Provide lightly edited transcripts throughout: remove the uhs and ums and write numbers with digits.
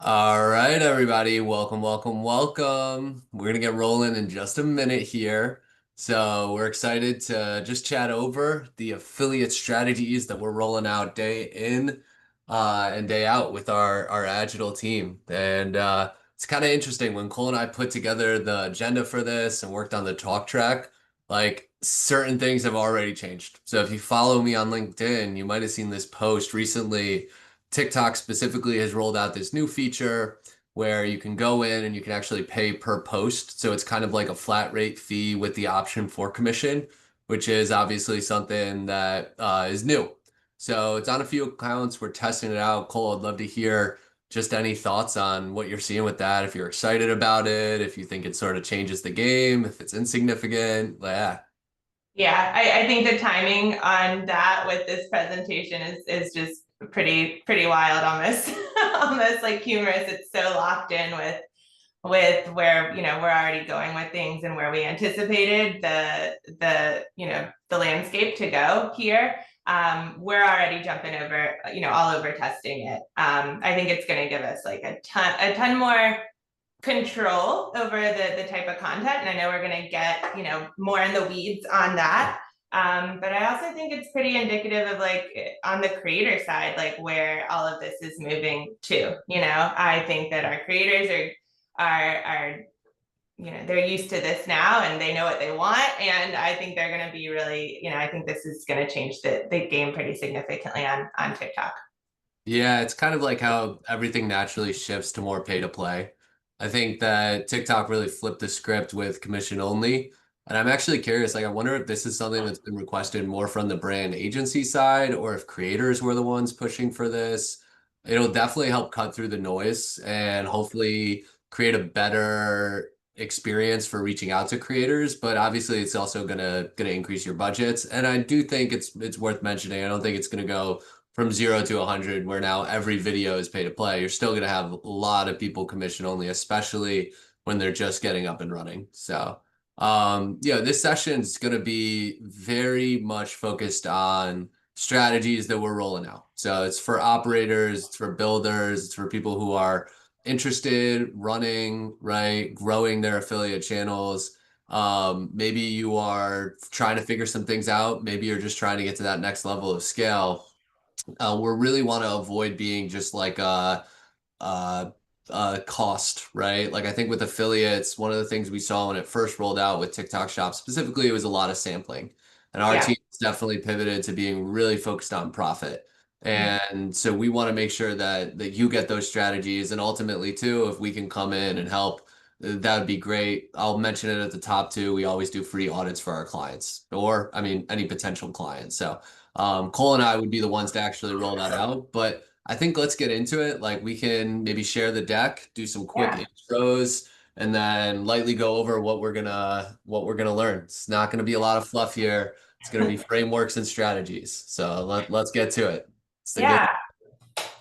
All right, everybody. Welcome, welcome, welcome. We're going to get rolling in just a minute here. So, we're excited to just chat over the affiliate strategies that we're rolling out day in and day out with our Agile team. And it's kind of interesting when Cole and I put together the agenda for this and worked on the talk track, like certain things have already changed. So, if you follow me on LinkedIn, you might have seen this post recently. TikTok specifically has rolled out this new feature where you can go in and you can actually pay per post. So it's kind of like a flat rate fee with the option for commission, which is obviously something that is new. So it's on a few accounts. We're testing it out. Cole, I'd love to hear just any thoughts on what you're seeing with that. If you're excited about it, if you think it sort of changes the game, if it's insignificant. Yeah. Yeah, I think the timing on that with this presentation is just pretty wild, almost almost like humorous. It's so locked in with where we're already going with things and where we anticipated the landscape to go here. We're already jumping over, all over testing it. I think it's going to give us like a ton more control over the type of content. And I know we're going to get, more in the weeds on that. But I also think it's pretty indicative of like on the creator side, like where all of this is moving to. I think that our creators are they're used to this now and they know what they want. And I think they're going to be really, I think this is going to change the game pretty significantly on TikTok. Yeah, it's kind of like how everything naturally shifts to more pay to play. I think that TikTok really flipped the script with commission only. And I'm actually curious, like, I wonder if this is something that's been requested more from the brand agency side or if creators were the ones pushing for this. It'll definitely help cut through the noise and hopefully create a better experience for reaching out to creators. But obviously, it's also gonna increase your budgets. And I do think it's worth mentioning. I don't think it's gonna go from 0 to 100, where now every video is pay to play. You're still going to have a lot of people commission only, especially when they're just getting up and running. So, this session is going to be very much focused on strategies that we're rolling out. So it's for operators, it's for builders, it's for people who are interested, running, right, growing their affiliate channels. Maybe you are trying to figure some things out. Maybe you're just trying to get to that next level of scale. We really want to avoid being just like a, a cost, right? Like I think with affiliates, one of the things we saw when it first rolled out with TikTok Shop specifically, it was a lot of sampling. And our Yeah. team definitely pivoted to being really focused on profit. And so we want to make sure that you get those strategies. And ultimately, too, if we can come in and help, that would be great. I'll mention it at the top too. We always do free audits for our clients, or I mean, any potential clients. So Cole and I would be the ones to actually roll that out. But I think let's get into it. Like we can maybe share the deck, do some quick Yeah. intros, and then lightly go over what we're gonna learn. It's not gonna be a lot of fluff here. It's gonna be frameworks and strategies. So let's get to it. It's the good. Yeah.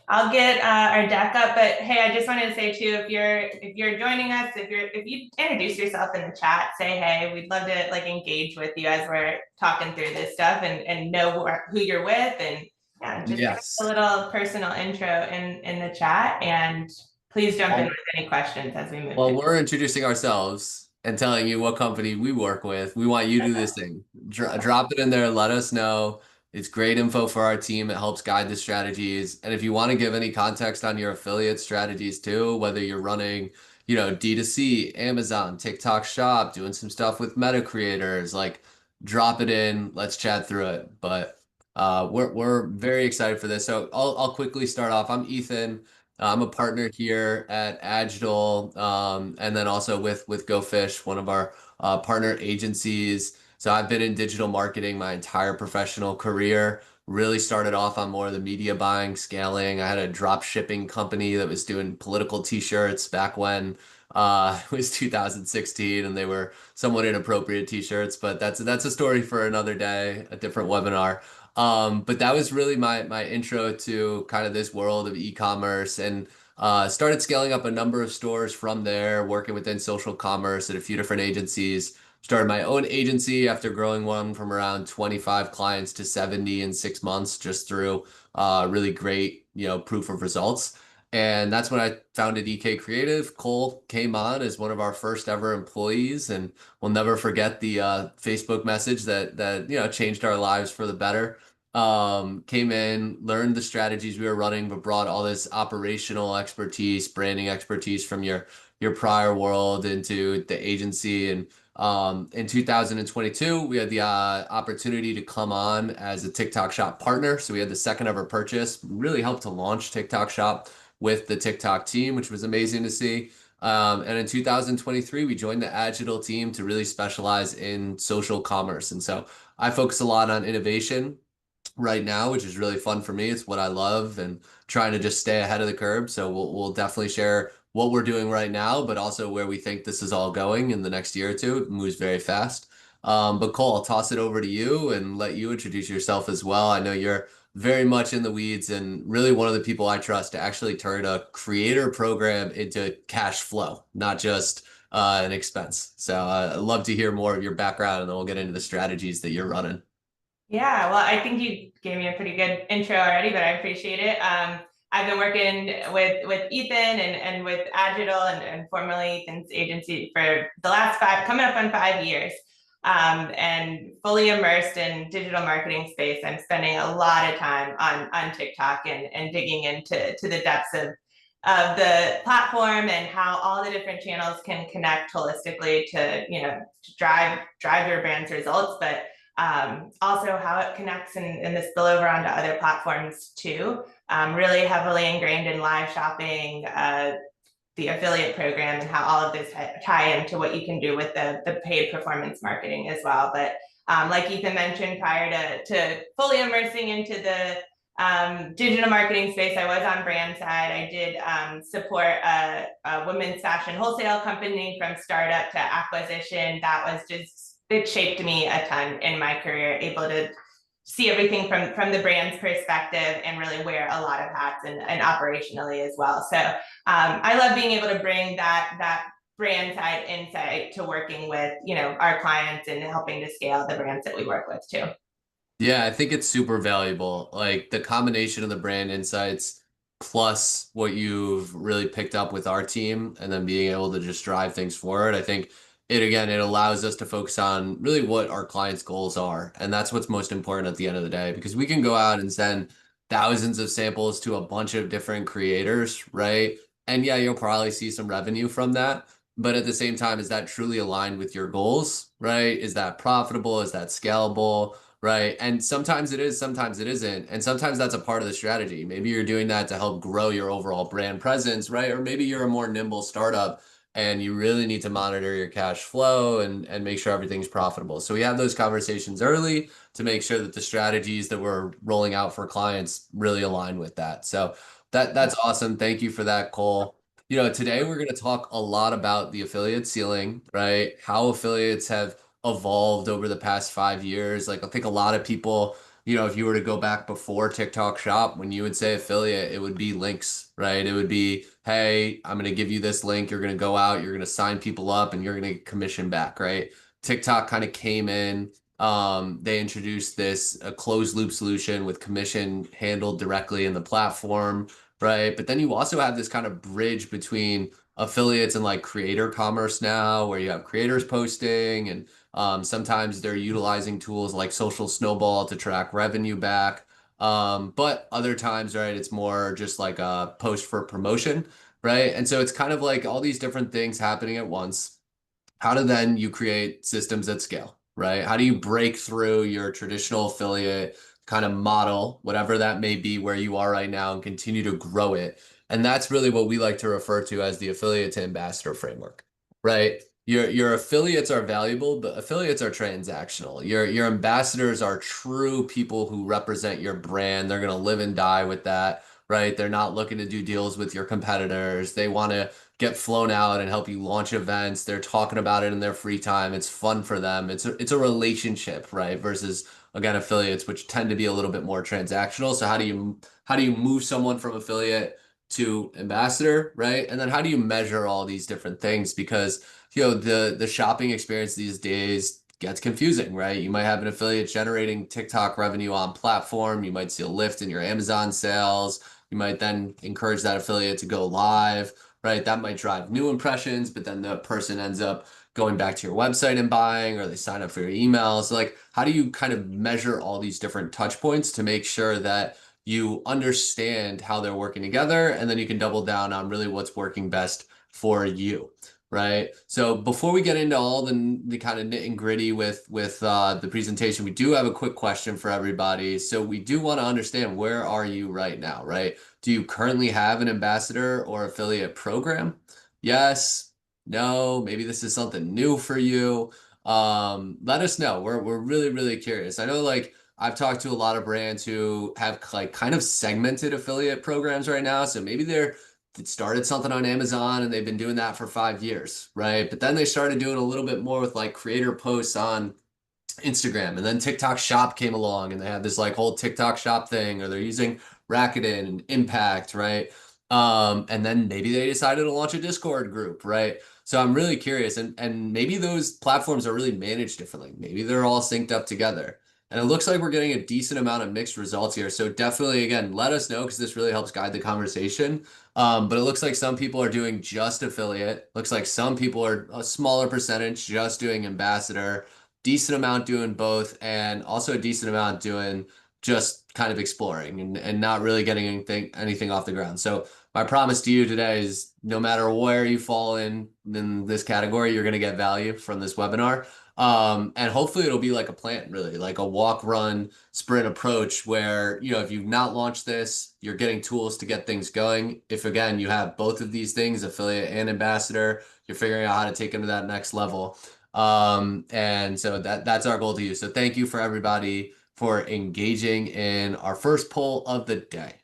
I'll get our deck up, but hey, I just wanted to say too, if you're joining us, if you introduce yourself in the chat, say hey, we'd love to like engage with you as we're talking through this stuff and know who you're with, and yeah, just give us a Yes. little personal intro in the chat, and please jump in with any questions as we move Well, through. we're introducing ourselves and telling you what company we work with. We want you to do this thing. Drop it in there. Let us know. It's great info for our team. It helps guide the strategies. And if you want to give any context on your affiliate strategies too, whether you're running, D2C, Amazon, TikTok Shop, doing some stuff with meta creators, like drop it in. Let's chat through it. But we're very excited for this. So I'll quickly start off. I'm Ethan. I'm a partner here at Agile, and then also with Go Fish, one of our partner agencies. So I've been in digital marketing my entire professional career. Really started off on more of the media buying, scaling. I had a drop shipping company that was doing political t-shirts back when it was 2016, and they were somewhat inappropriate t-shirts, but that's a story for another day, a different webinar. But that was really my intro to kind of this world of e-commerce, and started scaling up a number of stores from there, working within social commerce at a few different agencies. Started my own agency after growing one from around 25 clients to 70 in 6 months, just through really great, proof of results. And that's when I founded EK Creative. Cole came on as one of our first ever employees, and we'll never forget the Facebook message that changed our lives for the better. Came in, learned the strategies we were running, but brought all this operational expertise, branding expertise from your prior world into the agency. And in 2022, we had the opportunity to come on as a TikTok Shop partner. So we had the second ever purchase, really helped to launch TikTok Shop with the TikTok team, which was amazing to see. And in 2023, we joined the Agile team to really specialize in social commerce. And so I focus a lot on innovation right now, which is really fun for me. It's what I love and trying to just stay ahead of the curve. So we'll definitely share what we're doing right now, but also where we think this is all going in the next year or two. It moves very fast. But Cole, I'll toss it over to you and let you introduce yourself as well. I know you're very much in the weeds and really one of the people I trust to actually turn a creator program into cash flow, not just an expense. So I'd love to hear more of your background and then we'll get into the strategies that you're running. Yeah, well, I think you gave me a pretty good intro already, but I appreciate it. I've been working with Ethan and with Agile and formerly Ethan's agency for the last coming up on 5 years, and fully immersed in digital marketing space. I'm spending a lot of time on TikTok and digging into the depths of the platform and how all the different channels can connect holistically to to drive your brand's results, but also how it connects and the spillover onto other platforms too. Really heavily ingrained in live shopping, the affiliate program, and how all of this tie into what you can do with the paid performance marketing as well. But like Ethan mentioned, prior to fully immersing into the digital marketing space, I was on brand side. I did support a women's fashion wholesale company from startup to acquisition. That was just, it shaped me a ton in my career, able to see everything from the brand's perspective and really wear a lot of hats and operationally as well. So I love being able to bring that brand side insight to working with our clients and helping to scale the brands that we work with too. Yeah, I think it's super valuable. Like the combination of the brand insights plus what you've really picked up with our team and then being able to just drive things forward. I think it allows us to focus on really what our clients' goals are. And that's what's most important at the end of the day because we can go out and send thousands of samples to a bunch of different creators, right? And yeah, you'll probably see some revenue from that. But at the same time, is that truly aligned with your goals, right? Is that profitable? Is that scalable? Right. And sometimes it is, sometimes it isn't. And sometimes that's a part of the strategy. Maybe you're doing that to help grow your overall brand presence, right? Or maybe you're a more nimble startup and you really need to monitor your cash flow and make sure everything's profitable. So we have those conversations early to make sure that the strategies that we're rolling out for clients really align with that. So that's awesome. Thank you for that, Cole. Today we're going to talk a lot about the affiliate ceiling, right? How affiliates have evolved over the past 5 years. Like I think a lot of people, if you were to go back before TikTok Shop, when you would say affiliate, it would be links, right? It would be, hey, I'm going to give you this link. You're going to go out, you're going to sign people up, and you're going to get commission back, right? TikTok kind of came in. They introduced this a closed loop solution with commission handled directly in the platform, right? But then you also have this kind of bridge between affiliates and like creator commerce now, where you have creators posting and sometimes they're utilizing tools like Social Snowball to track revenue back. But other times, right, it's more just like a post for promotion, right? And so it's kind of like all these different things happening at once. How do then you create systems at scale, right? How do you break through your traditional affiliate kind of model, whatever that may be where you are right now, and continue to grow it? And that's really what we like to refer to as the affiliate to ambassador framework, right? Your affiliates are valuable, but affiliates are transactional. Your ambassadors are true people who represent your brand. They're going to live and die with that, right? They're not looking to do deals with your competitors. They want to get flown out and help you launch events. They're talking about it in their free time. It's fun for them. It's a relationship, right? Versus again affiliates, which tend to be a little bit more transactional. So how do you move someone from affiliate to ambassador, right? And then how do you measure all these different things? Because the shopping experience these days gets confusing, right? You might have an affiliate generating TikTok revenue on platform. You might see a lift in your Amazon sales. You might then encourage that affiliate to go live, right? That might drive new impressions, but then the person ends up going back to your website and buying, or they sign up for your emails. So like, how do you kind of measure all these different touch points to make sure that you understand how they're working together, and then you can double down on really what's working best for you, right? So before we get into all the kind of nit and gritty with the presentation, we do have a quick question for everybody. So we do want to understand, where are you right now, right? Do you currently have an ambassador or affiliate program? Yes, no, maybe this is something new for you. Let us know. We're really, really curious. I know like I've talked to a lot of brands who have like kind of segmented affiliate programs right now. So maybe they're started something on Amazon and they've been doing that for 5 years, right? But then they started doing a little bit more with like creator posts on Instagram, and then TikTok Shop came along and they had this like whole TikTok Shop thing, or they're using Rakuten and Impact, right? And then maybe they decided to launch a Discord group, right? So I'm really curious, and maybe those platforms are really managed differently. Maybe they're all synced up together. And it looks like we're getting a decent amount of mixed results here. So definitely, again, let us know because this really helps guide the conversation. But it looks like some people are doing just affiliate. Looks like some people are a smaller percentage just doing ambassador, decent amount doing both, and also a decent amount doing just kind of exploring and not really getting anything off the ground. So my promise to you today is, no matter where you fall in this category, you're going to get value from this webinar. And hopefully it'll be like a plan, really, like a walk, run, sprint approach where, if you've not launched this, you're getting tools to get things going. If again, you have both of these things, affiliate and ambassador, you're figuring out how to take them to that next level. And so that's our goal to you. So thank you for everybody for engaging in our first poll of the day,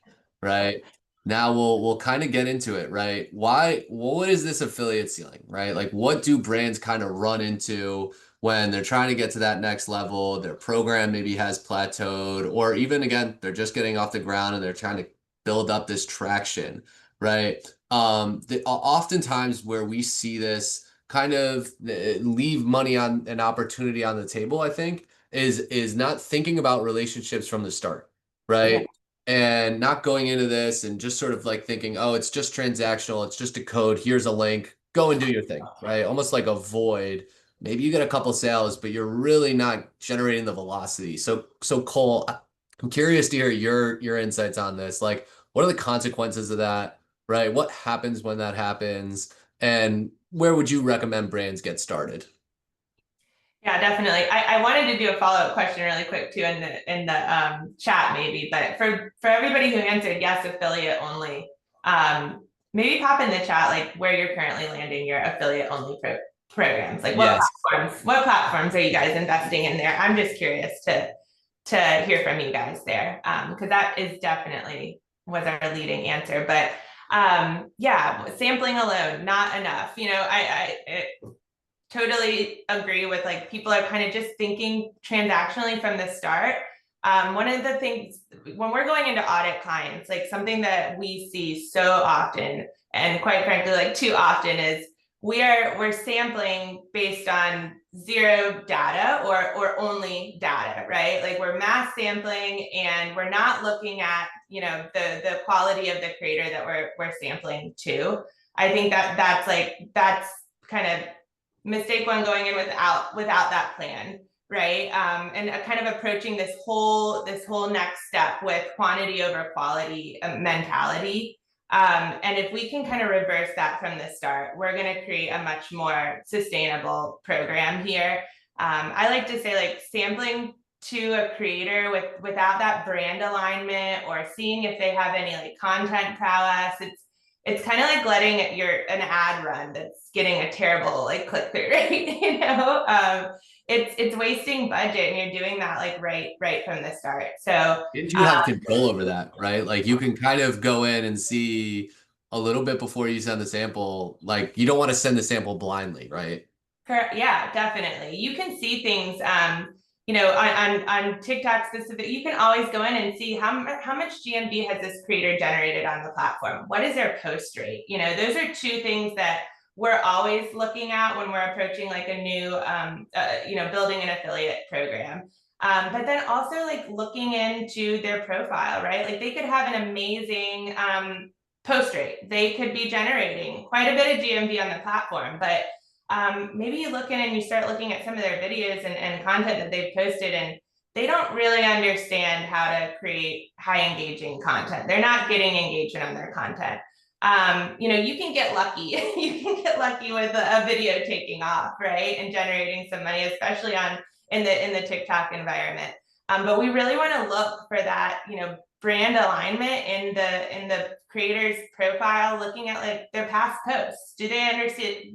right? Now we'll kind of get into it, right? What is this affiliate ceiling, right? Like, what do brands kind of run into when they're trying to get to that next level? Their program maybe has plateaued, or even again, they're just getting off the ground and they're trying to build up this traction, right? Oftentimes where we see this kind of leave money on an opportunity on the table, I think, is not thinking about relationships from the start, Yeah. right? And not going into this and just sort of like thinking, oh, it's just transactional, it's just a code, here's a link, go and do your thing, right? Almost like a void. Maybe you get a couple sales, but you're really not generating the velocity. So Cole, I'm curious to hear your insights on this. Like, what are the consequences of that, right? What happens when that happens? And where would you recommend brands get started? Yeah, definitely. I wanted to do a follow-up question really quick too in the chat maybe, but for everybody who answered yes, affiliate only, maybe pop in the chat like where you're currently landing your affiliate only programs. Like Yes. what platforms are you guys investing in there? I'm just curious to hear from you guys there, because that is definitely was our leading answer. But yeah, sampling alone not enough. Totally agree with like people are kind of just thinking transactionally from the start. One of the things when we're going into audit clients, like something that we see so often, and quite frankly, like too often, is we're sampling based on zero data or only data, right? Like we're mass sampling and we're not looking at the quality of the creator that we're sampling to. I think that's kind of mistake one, going in without that plan, right? And kind of approaching this whole next step with quantity over quality mentality. And if we can kind of reverse that from the start, we're going to create a much more sustainable program here. I like to say like sampling to a creator without that brand alignment or seeing if they have any like content prowess, it's kind of like letting an ad run that's getting a terrible like click through rate, it's wasting budget, and you're doing that like right from the start. So If you have control over that, right? Like you can kind of go in and see a little bit before you send the sample. Like you don't want to send the sample blindly, right? Yeah, definitely. You can see things, on TikTok specific. You can always go in and see how much GMV has this creator generated on the platform. What is their post rate? Those are two things that we're always looking at when we're approaching like a new, building an affiliate program. But then also like looking into their profile, right? Like they could have an amazing post rate. They could be generating quite a bit of GMV on the platform, but maybe you look in and you start looking at some of their videos and content that they've posted, and they don't really understand how to create high engaging content. They're not getting engagement on their content. You can get lucky. You can get lucky with a video taking off, right, and generating some money, especially on in the TikTok environment. But we really want to look for that, brand alignment in the creator's profile, looking at like their past posts. Do they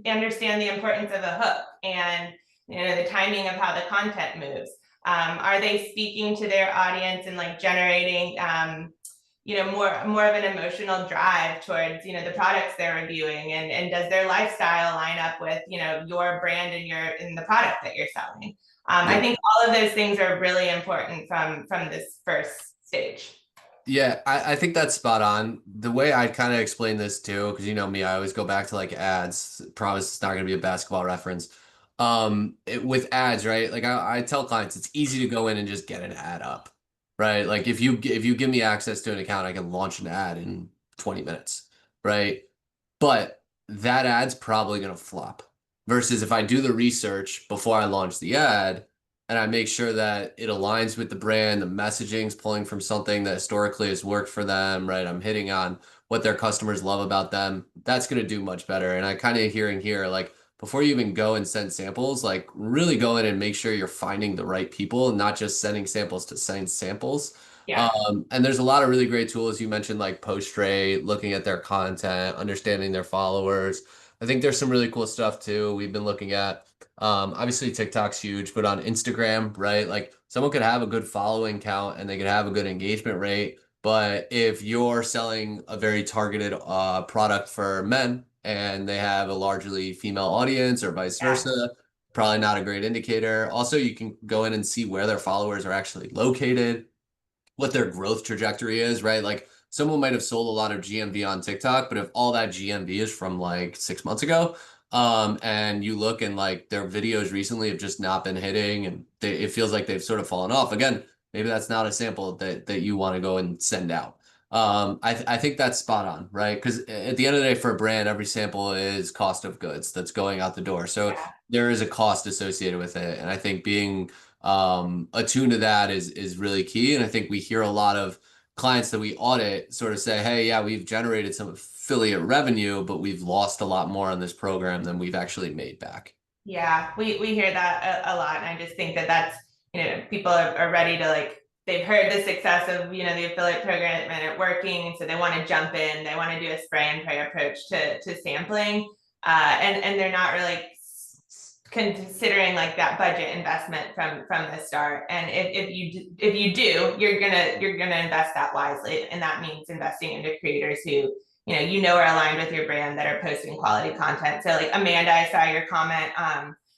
understand the importance of a hook and the timing of how the content moves? Are they speaking to their audience and like generating more of an emotional drive towards the products they're reviewing, and does their lifestyle line up with your brand and the product that you're selling? I Yeah. think all of those things are really important from this first stage. Yeah, I think that's spot on. The way I kind of explain this too, because you know me, I always go back to like ads. Promise it's not going to be a basketball reference. With ads, right? Like I tell clients, it's easy to go in and just get an ad up, right? Like if you give me access to an account, I can launch an ad in 20 minutes, right? But that ad's probably going to flop. Versus if I do the research before I launch the ad and I make sure that it aligns with the brand, the messaging's pulling from something that historically has worked for them, right? I'm hitting on what their customers love about them. That's going to do much better. And I kind of hearing here, like, before you even go and send samples, like really go in and make sure you're finding the right people, not just sending samples to send samples. Yeah. And there's a lot of really great tools. You mentioned like Post Rate, looking at their content, understanding their followers. I think there's some really cool stuff too. We've been looking at, obviously TikTok's huge, but on Instagram, right? Like someone could have a good following count and they could have a good engagement rate. But if you're selling a very targeted product for men and they have a largely female audience or vice Yeah. versa, probably not a great indicator. Also, you can go in and see where their followers are actually located, what their growth trajectory is, right? Like someone might have sold a lot of GMV on TikTok, but if all that GMV is from like 6 months ago, and you look and like their videos recently have just not been hitting and it feels like they've sort of fallen off. Again, maybe that's not a sample that you want to go and send out. I think that's spot on, right? Because at the end of the day, for a brand, every sample is cost of goods that's going out the door. So Yeah. there is a cost associated with it. And I think being attuned to that is really key. And I think we hear a lot of clients that we audit sort of say, hey, yeah, we've generated some affiliate revenue, but we've lost a lot more on this program than we've actually made back. Yeah, we hear that a lot, and I just think that that's people are ready to like, they've heard the success of the affiliate program and it working, and so they want to jump in. They want to do a spray and pray approach to sampling, and they're not really considering like that budget investment from the start. And if you do, you're gonna invest that wisely, and that means investing into creators who are aligned with your brand, that are posting quality content. So like Amanda, I saw your comment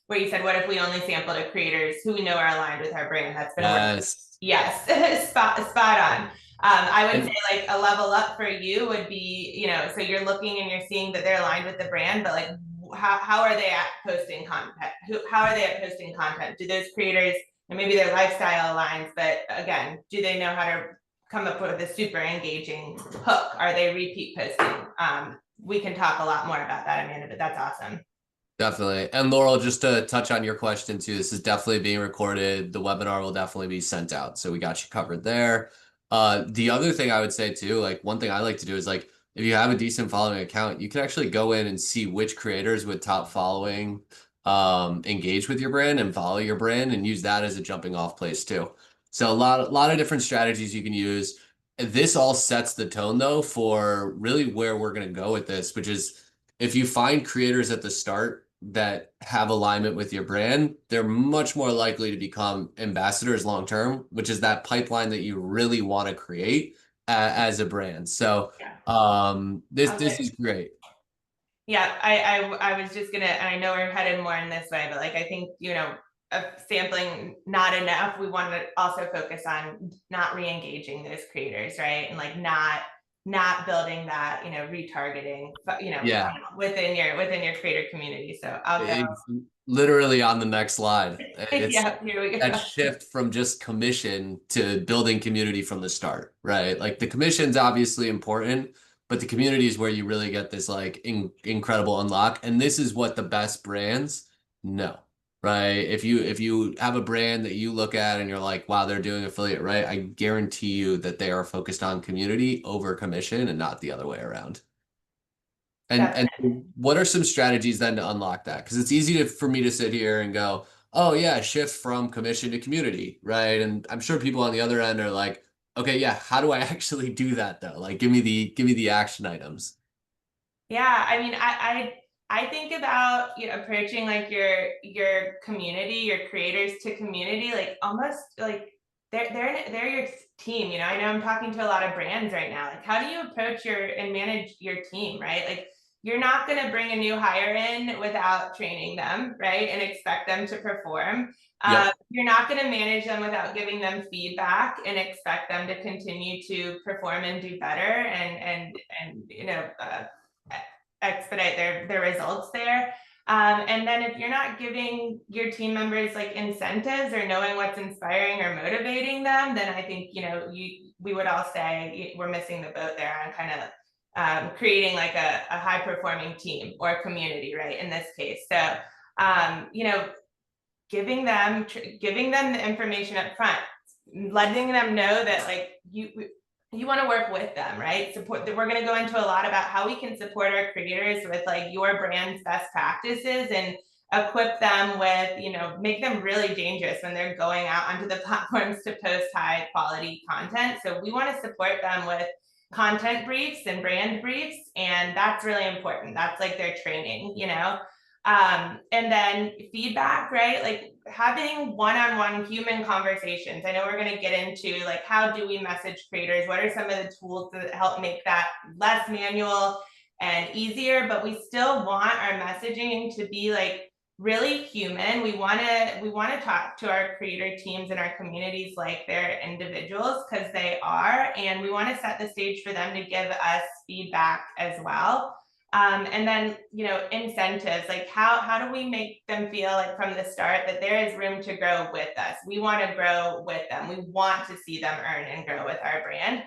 where you said, what if we only sample to creators who we know are aligned with our brand? That's been working. Yes. Yes. spot on. I would say And like a level up for you would be, so you're looking and you're seeing that they're aligned with the brand, but like how are they at posting content? How are they at posting content? Do those creators, and maybe their lifestyle aligns, but again, do they know how to come up with a super engaging hook? Are they repeat posting? We can talk a lot more about that, Amanda, but that's awesome. definitely. And Laurel, just to touch on your question too, this is definitely being recorded. The webinar will definitely be sent out. So we got you covered there. The other thing I would say too, like one thing I like to do is like if you have a decent following account, you can actually go in and see which creators with top following engage with your brand and follow your brand and use that as a jumping off place too. So a lot of different strategies you can use. This all sets the tone though for really where we're going to go with this, which is if you find creators at the start that have alignment with your brand, they're much more likely to become ambassadors long term, which is that pipeline that you really want to create as a brand. So Yeah. this Okay. is great. Yeah, I was just gonna, and I know we're headed more in this way, but like I think sampling not enough. We want to also focus on not re-engaging those creators, right? And like not not building that, retargeting, Yeah. funnel within your creator community. So I'll go. It's literally on the next slide. It's Yeah, here we that go. shift from just commission to building community from the start, right? Like the commission's obviously important, but the community is where you really get this like incredible unlock. And this is what the best brands know, right? If you have a brand that you look at and you're like, wow, they're doing affiliate right, I guarantee you that they are focused on community over commission and not the other way around. And Definitely. what are some strategies then to unlock that? Because it's easy for me to sit here and go, oh yeah, shift from commission to community, right? And I'm sure people on the other end are like, okay, yeah, how do I actually do that though? Like give me the action items. Yeah, I mean, I think about approaching like your community, your creators to community, like almost like they're your team. I know I'm talking to a lot of brands right now. Like, how do you approach your and manage your team, right? Like, you're not going to bring a new hire in without training them, right, and expect them to perform. Yep. You're not going to manage them without giving them feedback and expect them to continue to perform and do better and expedite their results there. And then if you're not giving your team members like incentives or knowing what's inspiring or motivating them, then I think we would all say we're missing the boat there on kind of creating like a high performing team or community, right? In this case, so giving them the information up front, letting them know that like you want to work with them, right? Support that. We're going to go into a lot about how we can support our creators with like your brand's best practices and equip them with, make them really dangerous when they're going out onto the platforms to post high quality content. So we want to support them with content briefs and brand briefs, and that's really important. That's like their training. And then feedback, right? Like having one-on-one human conversations. I know we're going to get into like how do we message creators? What are some of the tools that help make that less manual and easier? But we still want our messaging to be like really human. We want to talk to our creator teams and our communities like they're individuals, because they are, and we want to set the stage for them to give us feedback as well. And then, incentives, like how do we make them feel like from the start that there is room to grow with us? We want to grow with them. We want to see them earn and grow with our brand.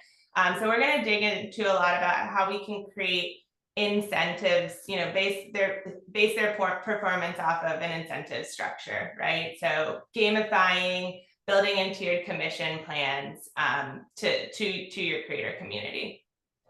So we're going to dig into a lot about how we can create incentives, base their performance off of an incentive structure, right? So gamifying, building into your commission plans to your creator community.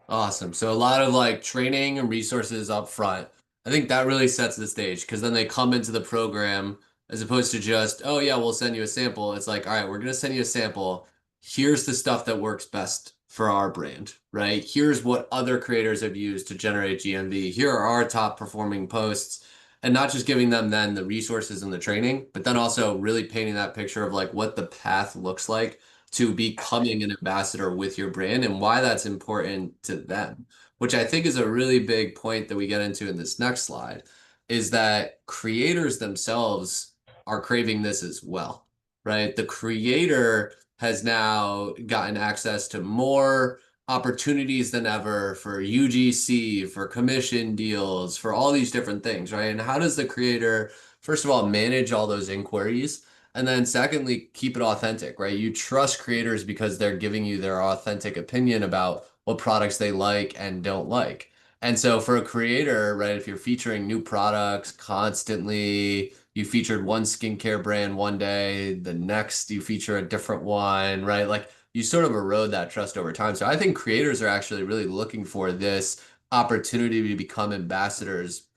Awesome. So a lot of like training and resources up front. I think that really sets the stage because then they come into the program as opposed to just, oh yeah, we'll send you a sample. It's like, all right, we're gonna send you a sample. Here's the stuff that works best for our brand, right? Here's what other creators have used to generate GMV. Here are our top performing posts. And not just giving them then the resources and the training, but then also really painting that picture of like what the path looks like to becoming an ambassador with your brand and why that's important to them, which I think is a really big point that we get into in this next slide, is that creators themselves are craving this as well, right? The creator has now gotten access to more opportunities than ever for UGC, for commission deals, for all these different things, right? And how does the creator, first of all, manage all those inquiries? And then secondly, keep it authentic, right? You trust creators because they're giving you their authentic opinion about what products they like and don't like. And so for a creator, right, if you're featuring new products constantly, you featured one skincare brand one day, the next you feature a different one, right? Like you sort of erode that trust over time. So I think creators are actually really looking for this opportunity to become ambassadors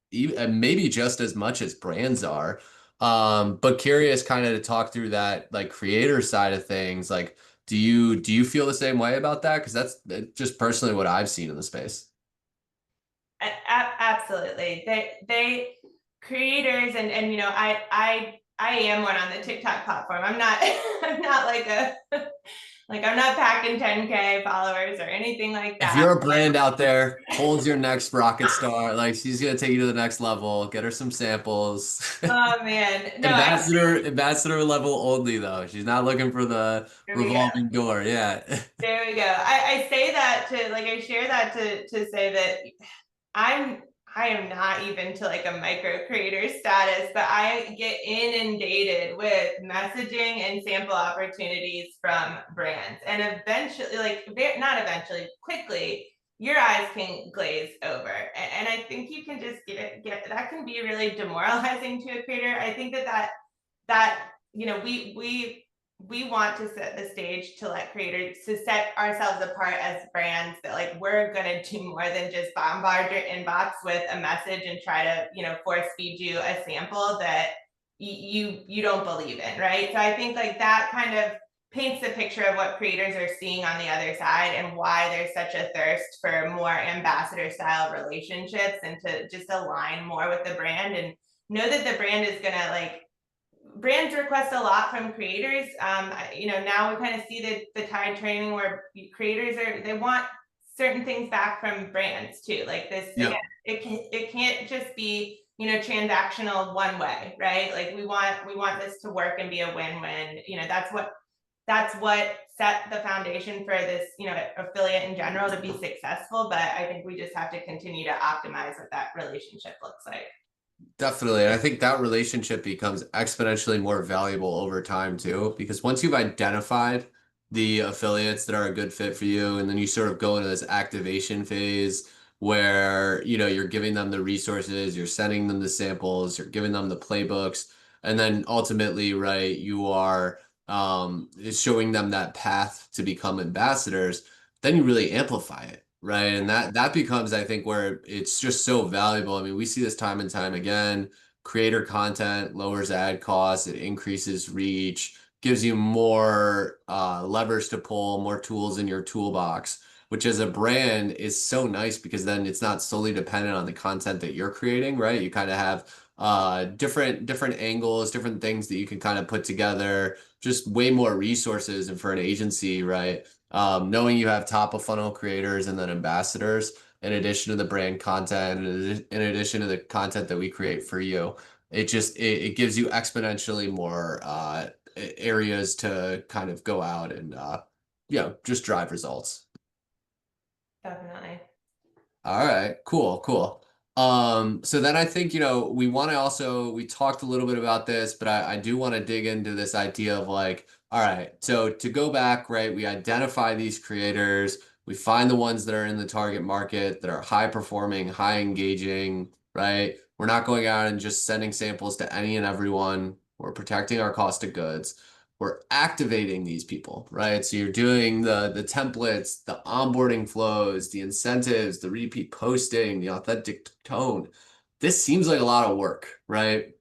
even maybe just as much as brands are. But curious kind of to talk through that like creator side of things. Like, do you feel the same way about that? Because that's just personally what I've seen in the space. Absolutely. They creators and I am one on the TikTok platform. I'm not I'm not like a Like I'm not packing 10K followers or anything like If that. you're a brand out there, Cole's your next rocket star. Like she's gonna take you to the next level. Get her some samples. Oh man, no, Ambassador level only though. She's not looking for the here we go. revolving door. Yeah. There we go. I say that to like I share that to say that I'm I am not even to like a micro creator status, but I get inundated with messaging and sample opportunities from brands. And eventually, like not eventually, quickly, your eyes can glaze over. And I think you can just get that can be really demoralizing to a creator. I think that we want to set the stage to let creators to set ourselves apart as brands that like we're gonna do more than just bombard your inbox with a message and try to force feed you a sample that you don't believe in, right? So I think like that kind of paints the picture of what creators are seeing on the other side and why there's such a thirst for more ambassador style relationships and to just align more with the brand and know that the brand is gonna like brands request a lot from creators. Now we kind of see the tide training where creators they want certain things back from brands too. Like this again, Yep. it can't just be transactional one way, right? Like we want this to work and be a win-win. That's what set the foundation for this affiliate in general to be successful. But I think we just have to continue to optimize what that relationship looks like. Definitely. And I think that relationship becomes exponentially more valuable over time too, because once you've identified the affiliates that are a good fit for you, and then you sort of go into this activation phase where, you're giving them the resources, you're sending them the samples, you're giving them the playbooks, and then ultimately, right, you are showing them that path to become ambassadors, then you really amplify it. Right. And that becomes, I think, where it's just so valuable. I mean, we see this time and time again. Creator content lowers ad costs, it increases reach, gives you more levers to pull, more tools in your toolbox, which as a brand is so nice because then it's not solely dependent on the content that you're creating, right? You kind of have different angles, different things that you can kind of put together, just way more resources. And for an agency, right? Knowing you have top of funnel creators and then ambassadors, in addition to the brand content, in addition to the content that we create for you, it gives you exponentially more areas to kind of go out and just drive results. Definitely. All right, cool. So then I think, we talked a little bit about this, but I do want to dig into this idea of like, all right, so to go back, right, we identify these creators, we find the ones that are in the target market that are high performing, high engaging, right? We're not going out and just sending samples to any and everyone. We're protecting our cost of goods. We're activating these people, right? So you're doing the templates, the onboarding flows, the incentives, the repeat posting, the authentic tone. This seems like a lot of work, right?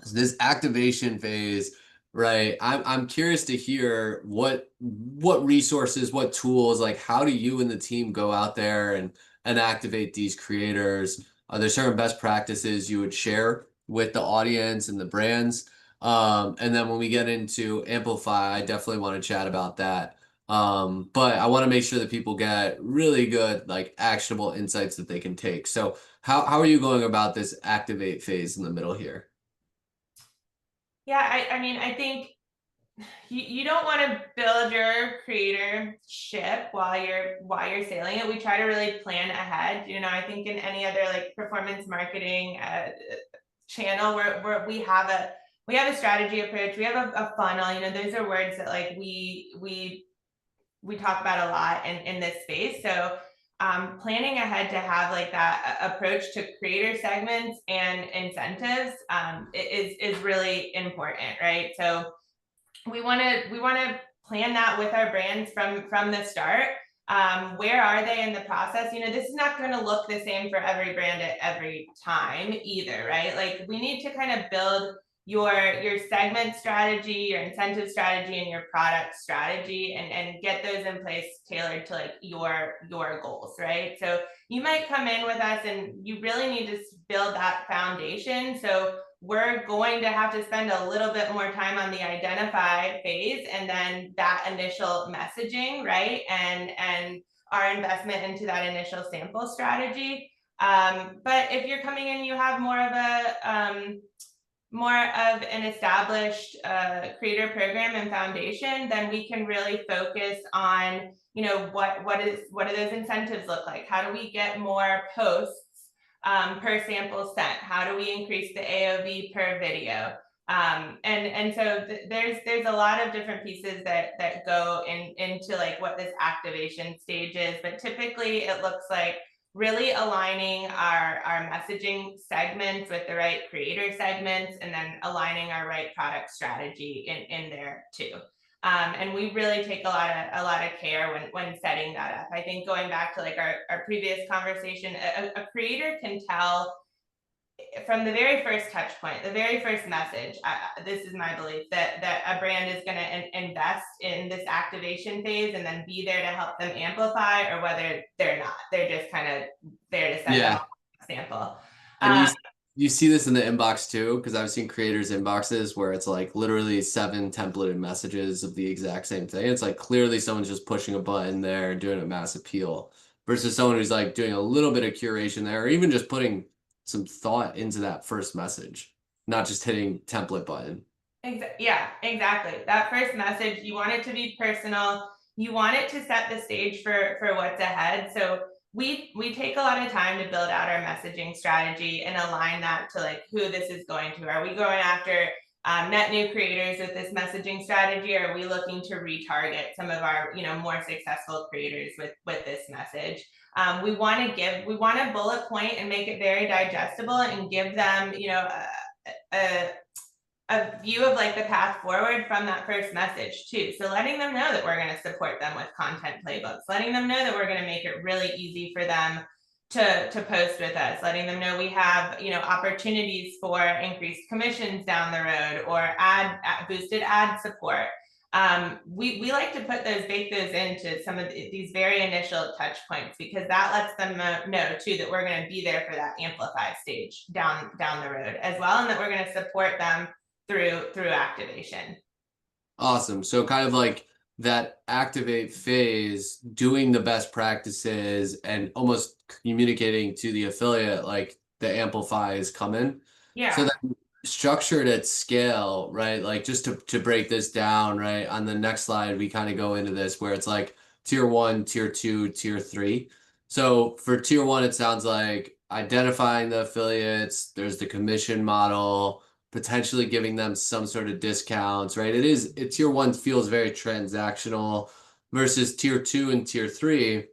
So this activation phase, right? I'm curious to hear what resources, what tools, like how do you and the team go out there and activate these creators? Are there certain best practices you would share with the audience and the brands? And then when we get into Amplify, I definitely want to chat about that. But I want to make sure that people get really good, like actionable insights that they can take. So how are you going about this activate phase in the middle here? Yeah, I mean, I think you don't want to build your creator ship while you're sailing it. We try to really plan ahead. I think in any other like performance marketing channel where we have a strategy approach, we have a funnel. Those are words that like we talk about a lot in this space. So planning ahead to have like that approach to creator segments and incentives is really important, right? So we want to plan that with our brands from the start. Where are they in the process? This is not going to look the same for every brand at every time either, right? Like we need to kind of build your segment strategy, your incentive strategy, and your product strategy, and get those in place tailored to like your goals, right? So you might come in with us and you really need to build that foundation. So we're going to have to spend a little bit more time on the identify phase and then that initial messaging, right? And our investment into that initial sample strategy. But if you're coming in, you have more of an established creator program and foundation, then we can really focus on, you know, what do those incentives look like? How do we get more posts per sample sent? How do we increase the AOV per video? And so there's a lot of different pieces that go into like what this activation stage is, but typically it looks like really aligning our messaging segments with the right creator segments, and then aligning our right product strategy in there too. And we really take a lot of care when setting that up. I think going back to like our previous conversation, a creator can tell from the very first touch point, the very first message, this is my belief, that a brand is going to invest in this activation phase and then be there to help them amplify, or whether they're not. They're just kind of there to send out Yeah. a sample. And you see this in the inbox too, because I've seen creators' inboxes where it's like literally 7 templated messages of the exact same thing. It's like clearly someone's just pushing a button there and doing a mass appeal versus someone who's like doing a little bit of curation there, or even just putting some thought into that first message, not just hitting template button. Yeah, exactly. That first message, you want it to be personal. You want it to set the stage for what's ahead. So we take a lot of time to build out our messaging strategy and align that to like who this is going to. Are we going after net new creators with this messaging strategy, or are we looking to retarget some of our, you know, more successful creators with this message? We want to bullet point and make it very digestible and give them, you know, a view of like the path forward from that first message too. So letting them know that we're going to support them with content playbooks, letting them know that we're going to make it really easy for them to post with us, letting them know we have, you know, opportunities for increased commissions down the road, or boosted ad support. We like to bake those into some of these very initial touch points, because that lets them know too that we're going to be there for that amplify stage down the road as well, and that we're going to support them through activation. Awesome. So kind of like that activate phase, doing the best practices and almost communicating to the affiliate like the amplify is coming. So Yeah. that structured at scale, right? Like just to break this down, right? On the next slide, we kind of go into this where it's like tier 1, tier 2, tier 3. So for tier 1, it sounds like identifying the affiliates, there's the commission model, potentially giving them some sort of discounts, right? Tier 1 feels very transactional versus tier 2 and tier 3. I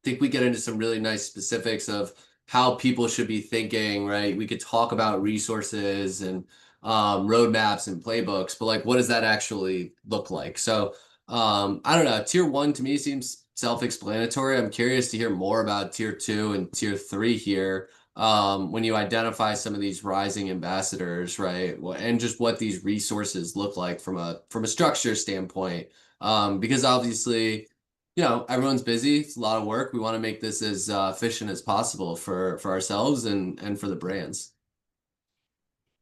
think we get into some really nice specifics of how people should be thinking, right? We could talk about resources and roadmaps and playbooks, but like, what does that actually look like? So I don't know. Tier 1 to me seems self-explanatory. I'm curious to hear more about tier 2 and tier 3 here, when you identify some of these rising ambassadors, right? And just what these resources look like from a structure standpoint. Because obviously, you know, everyone's busy. It's a lot of work. We want to make this as efficient as possible for ourselves and for the brands.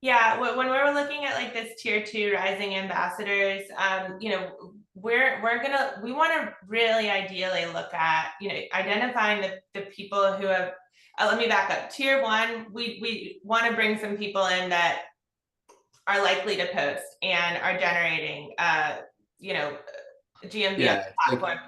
Yeah, when we're looking at like this tier 2 rising ambassadors, you know, we want to really ideally look at, you know, identifying the people who have. Let me back up. Tier 1, we want to bring some people in that are likely to post and are generating, you know, GMV on Yeah, the like platform.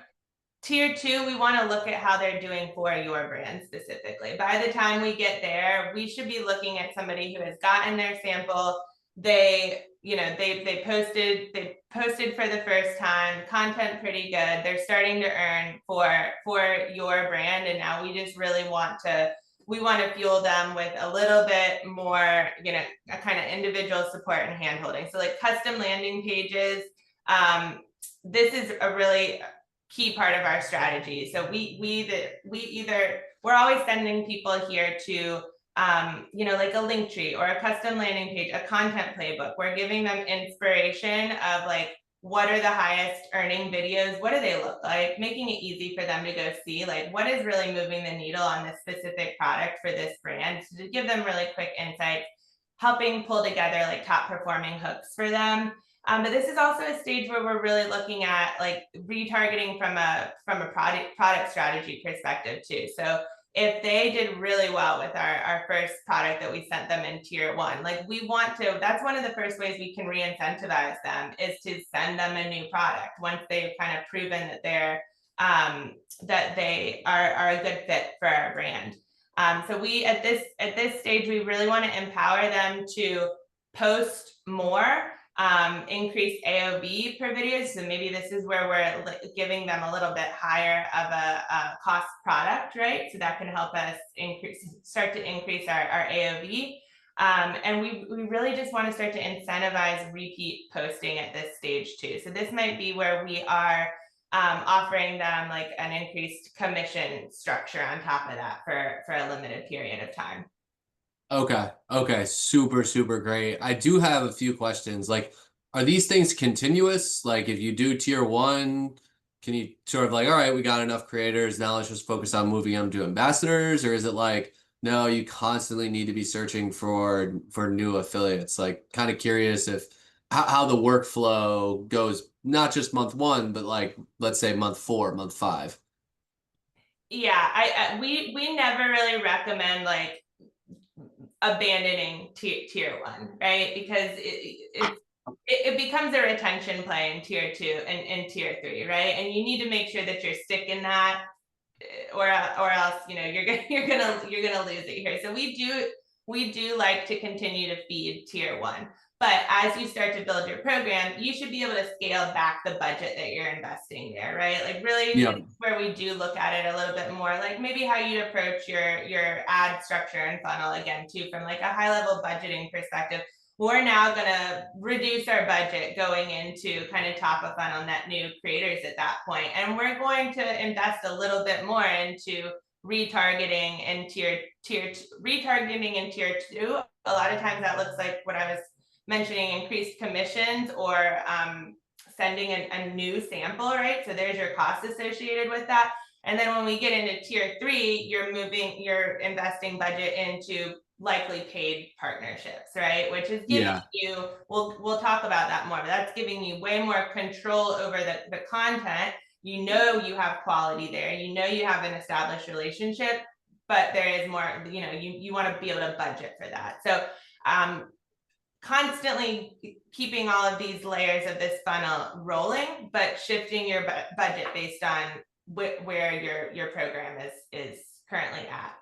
Tier 2, we want to look at how they're doing for your brand specifically. By the time we get there, we should be looking at somebody who has gotten their sample. They, you know, they posted for the first time, content pretty good. They're starting to earn for your brand, and now we just really want to fuel them with a little bit more, you know, a kind of individual support and handholding. So like custom landing pages. This is a really key part of our strategy. So we're always sending people here to, you know, like a link tree or a custom landing page, a content playbook. We're giving them inspiration of like, what are the highest earning videos? What do they look like? Making it easy for them to go see like what is really moving the needle on this specific product for this brand, to give them really quick insights. helping pull together like top performing hooks for them. But this is also a stage where we're really looking at like retargeting from a product strategy perspective too. So if they did really well with our first product that we sent them in tier one, like we want to, that's one of the first ways we can re-incentivize them is to send them a new product once they've kind of proven that they are a good fit for our brand. So we at this stage, we really want to empower them to post more, increase AOV per video. So maybe this is where we're giving them a little bit higher of a cost product, right? So that can help us start to increase our AOV. And we really just want to start to incentivize repeat posting at this stage too. So this might be where we are offering them like an increased commission structure on top of that for a limited period of time. Okay. Okay. Super, super great. I do have a few questions. Like, are these things continuous? Like, if you do tier one, can you sort of like, all right, we got enough creators. Now let's just focus on moving them to ambassadors? Or is it like, no, you constantly need to be searching for new affiliates? Like, kind of curious if how the workflow goes, not just month one, but like, let's say month four, month five. Yeah, we never really recommend like abandoning tier one, right? Because it becomes a retention play in tier two and in tier three, right? And you need to make sure that you're sticking that, or else you're gonna lose it here. So we do like to continue to feed tier one. But as you start to build your program, you should be able to scale back the budget that you're investing there, right? Like really, Yeah. this is where we do look at it a little bit more, like maybe how you'd approach your ad structure and funnel again too, from like a high level budgeting perspective. We're now going to reduce our budget going into kind of top of funnel net new creators at that point, and we're going to invest a little bit more into retargeting in retargeting in tier two. A lot of times that looks like what I was mentioning, increased commissions or sending a new sample, right? So there's your cost associated with that. And then when we get into tier three, you're investing budget into likely paid partnerships, right? Which is giving Yeah. you, we'll talk about that more, but that's giving you way more control over the content. You know you have quality there, you know you have an established relationship, but there is more, you want to be able to budget for that. So constantly keeping all of these layers of this funnel rolling, but shifting your budget based on where your program is currently at.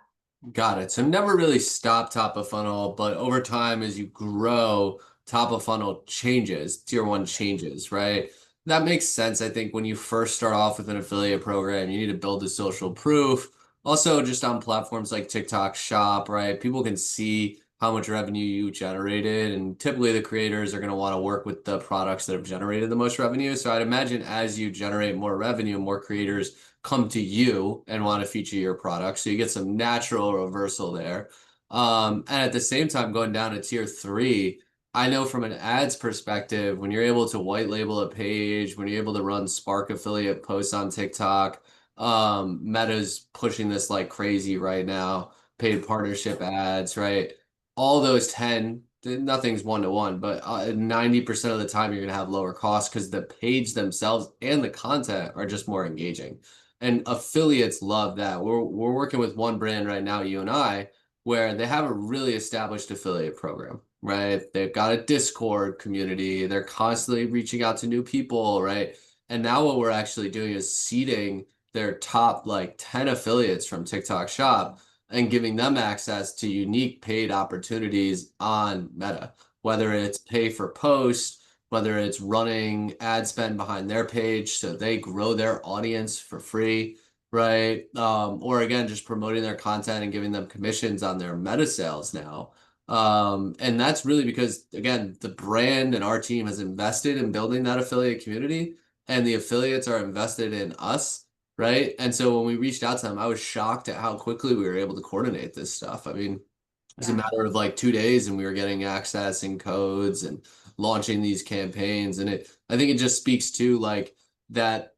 Got it. So never really stop top of funnel, but over time as you grow, top of funnel changes, tier one changes, right? That makes sense. I think when you first start off with an affiliate program, you need to build the social proof. Also, just on platforms like TikTok Shop, right? People can see how much revenue you generated, and typically the creators are going to want to work with the products that have generated the most revenue. So I'd imagine as you generate more revenue, more creators come to you and want to feature your product. So you get some natural reversal there. And at the same time, going down to tier three, I know from an ads perspective, when you're able to white label a page, when you're able to run Spark affiliate posts on TikTok, Meta's pushing this like crazy right now, paid partnership ads, right? All those 10, nothing's one-to-one, but 90% of the time you're going to have lower costs because the page themselves and the content are just more engaging. And affiliates love that. We're working with one brand right now, you and I, where they have a really established affiliate program, right? They've got a Discord community. They're constantly reaching out to new people, right? And now what we're actually doing is seeding their top like 10 affiliates from TikTok Shop and giving them access to unique paid opportunities on Meta, whether it's pay for post, whether it's running ad spend behind their page so they grow their audience for free, right? Or again, just promoting their content and giving them commissions on their meta sales now. And that's really because, again, the brand and our team has invested in building that affiliate community, and the affiliates are invested in us, right? And so when we reached out to them, I was shocked at how quickly we were able to coordinate this stuff. I mean, it was a Yeah. matter of like 2 days and we were getting access and codes and launching these campaigns. And I think it just speaks to like that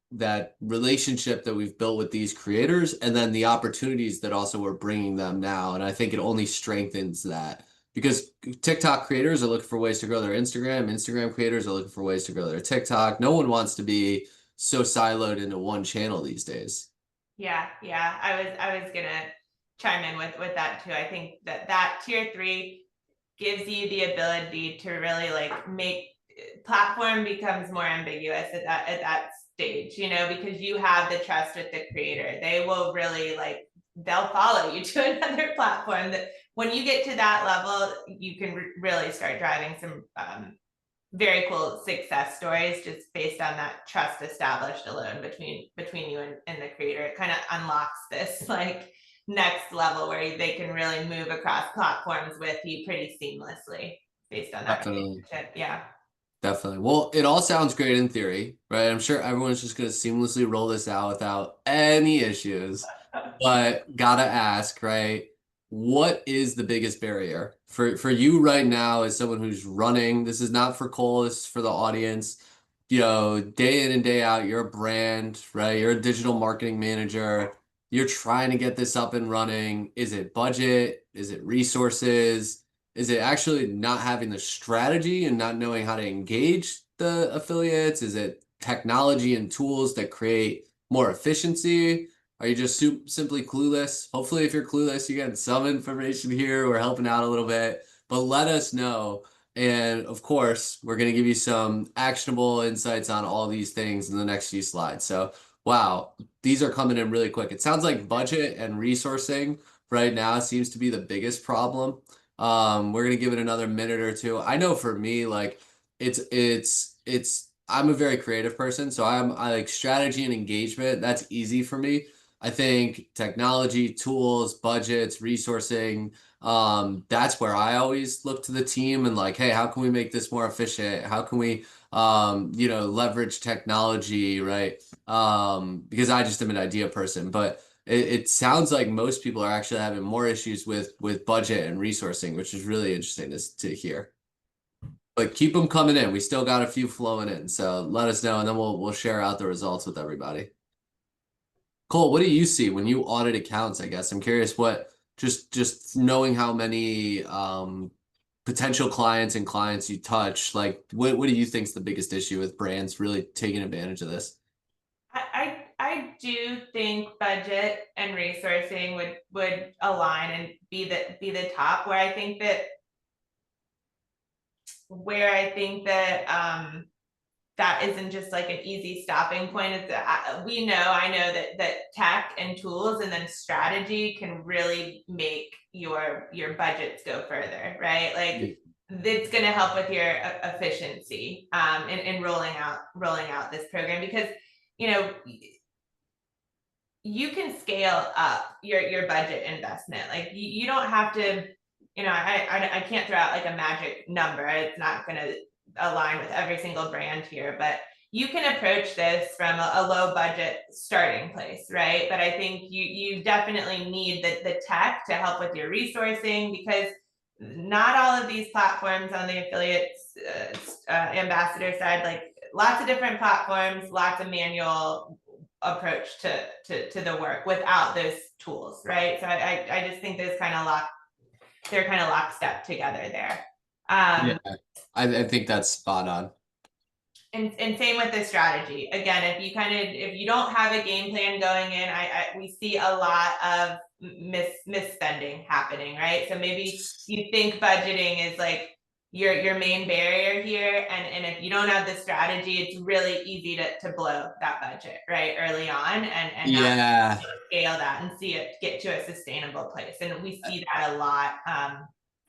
relationship that we've built with these creators and then the opportunities that also we're bringing them now. And I think it only strengthens that. because TikTok creators are looking for ways to grow their Instagram. Instagram creators are looking for ways to grow their TikTok. No one wants to be so siloed into one channel these days. Yeah, yeah. I was gonna chime in with that too. I think that that tier three gives you the ability to really like make platform becomes more ambiguous at that stage, you know, because you have the trust with the creator. They will really like they'll follow you to another platform that when you get to that level, you can really start driving some very cool success stories just based on that trust established alone between you and the creator. It kind of unlocks this like next level where they can really move across platforms with you pretty seamlessly based on that Definitely. relationship. Yeah. Definitely. Well, it all sounds great in theory, right? I'm sure everyone's just going to seamlessly roll this out without any issues. But gotta ask, right? What is the biggest barrier for you right now as someone who's running? This is not for Cole, this is for the audience. You know, day in and day out, you're a brand, right? You're a digital marketing manager. You're trying to get this up and running. Is it budget? Is it resources? Is it actually not having the strategy and not knowing how to engage the affiliates? Is it technology and tools that create more efficiency? Are you just simply clueless? Hopefully, if you're clueless, you get some information here. We're helping out a little bit, but let us know. And of course, we're going to give you some actionable insights on all these things in the next few slides. So, wow, these are coming in really quick. It sounds like budget and resourcing right now seems to be the biggest problem. We're gonna give it another minute or two. I know for me, like I'm a very creative person, so I like strategy and engagement. That's easy for me. I think technology, tools, budgets, resourcing, that's where I always look to the team and like, hey, how can we make this more efficient? How can we, leverage technology, right? Because I just am an idea person. But it sounds like most people are actually having more issues with budget and resourcing, which is really interesting to hear. But keep them coming in. We still got a few flowing in, so let us know, and then we'll share out the results with everybody. Cole, what do you see when you audit accounts, I guess? I'm curious what just knowing how many potential clients and clients you touch, like what do you think is the biggest issue with brands really taking advantage of this? I do think budget and resourcing would align and be the top where I think that that isn't just like an easy stopping point. It's I know that tech and tools and then strategy can really make your budgets go further, right? Like Yeah. it's going to help with your efficiency in rolling out this program because you know you can scale up your budget investment. Like you don't have to, I can't throw out like a magic number. It's not going to align with every single brand here, but you can approach this from a low budget starting place, right? But I think you definitely need the tech to help with your resourcing because not all of these platforms on the affiliates ambassador side, like lots of different platforms, lots of manual approach to the work without those tools, right? So I just think they're kind of lockstep together there. Yeah, Um, I think that's spot on. and same with the strategy. Again, if you don't have a game plan going in, we see a lot of misspending happening, right? So maybe you think budgeting is like your main barrier here, and if you don't have the strategy, it's really easy to blow that budget right early on and not Yeah, scale that and see it get to a sustainable place. And we see that a lot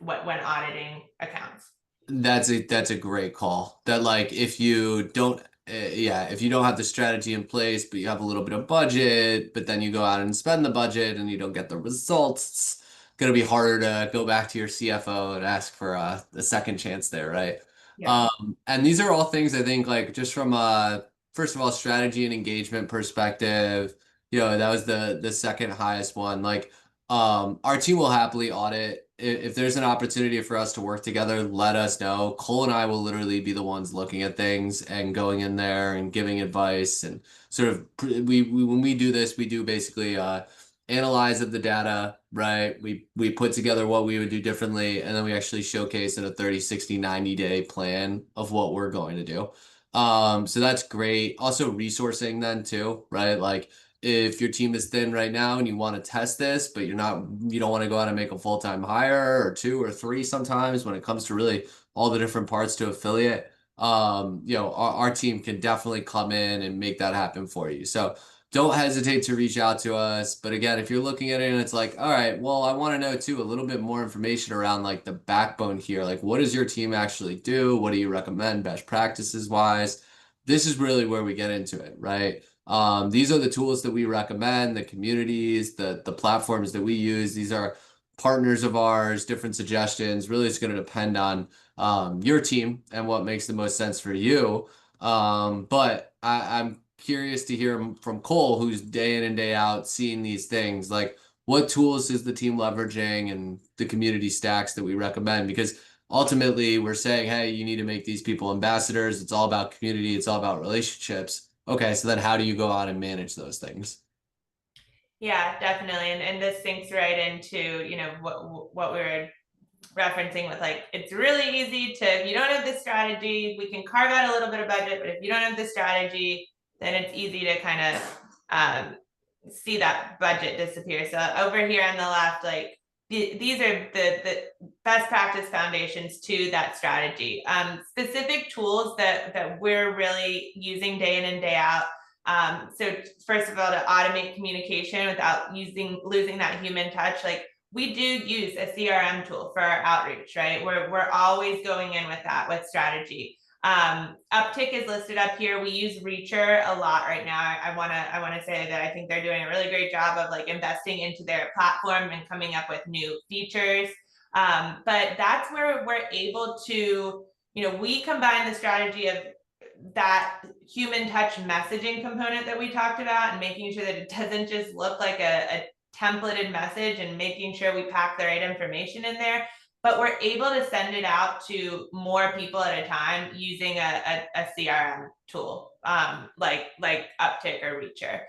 when auditing accounts. that's a great call. That like if you don't yeah, if you don't have the strategy in place, but you have a little bit of budget, but then you go out and spend the budget and you don't get the results, it's gonna be harder to go back to your CFO and ask for a second chance there, right? Yeah. And these are all things I think like just from a first of all strategy and engagement perspective, that was the second highest one. Like our team will happily audit. If there's an opportunity for us to work together, let us know. Cole and I will literally be the ones looking at things and going in there and giving advice and sort of we when we do this, we do basically analyze of the data, right? We put together what we would do differently, and then we actually showcase in a 30, 60, 90-day plan of what we're going to do. So that's great. Also resourcing then too, right? Like if your team is thin right now and you want to test this, but you don't want to go out and make a full-time hire or two or three sometimes when it comes to really all the different parts to affiliate. Our team can definitely come in and make that happen for you. So don't hesitate to reach out to us. But again, if you're looking at it and it's like, all right, well, I want to know too a little bit more information around like the backbone here. Like, what does your team actually do? What do you recommend best practices wise? This is really where we get into it, right? These are the tools that we recommend, the communities, the platforms that we use. These are partners of ours, different suggestions. Really, it's going to depend on your team and what makes the most sense for you. But I'm curious to hear from Cole, who's day in and day out seeing these things. Like, what tools is the team leveraging and the community stacks that we recommend? Because ultimately, we're saying, hey, you need to make these people ambassadors. It's all about community, it's all about relationships. Okay, so then how do you go out and manage those things? Yeah, definitely. And this sinks right into, what we were referencing with like, it's really easy to, if you don't have this strategy, we can carve out a little bit of budget, but if you don't have the strategy, then it's easy to kind of see that budget disappear. So over here on the left, like these are the best practice foundations to that strategy. Specific tools that we're really using day in and day out. So first of all, to automate communication without losing that human touch, like we do use a CRM tool for our outreach, right? We're always going in with strategy. Uptick is listed up here. We use Reacher a lot right now. I want to say that I think they're doing a really great job of like investing into their platform and coming up with new features. But that's where we're able to, we combine the strategy of that human touch messaging component that we talked about and making sure that it doesn't just look like a templated message and making sure we pack the right information in there, but we're able to send it out to more people at a time using a CRM tool, like Uptick or Reacher.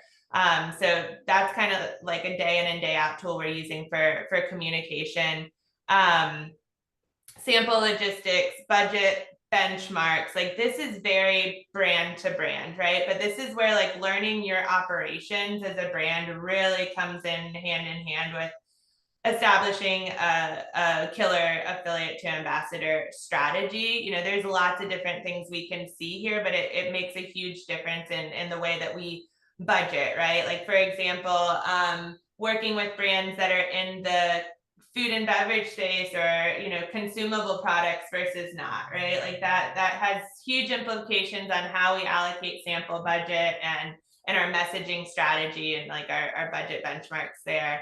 So that's kind of like a day in and day out tool we're using for communication. Sample logistics, budget benchmarks, like this is very brand to brand, right? But this is where like learning your operations as a brand really comes in hand with establishing a killer affiliate to ambassador strategy. There's lots of different things we can see here, but it makes a huge difference in the way that we budget, right? Like for example, working with brands that are in the food and beverage space or consumable products versus not, right? Like that has huge implications on how we allocate sample budget and our messaging strategy and like our budget benchmarks there.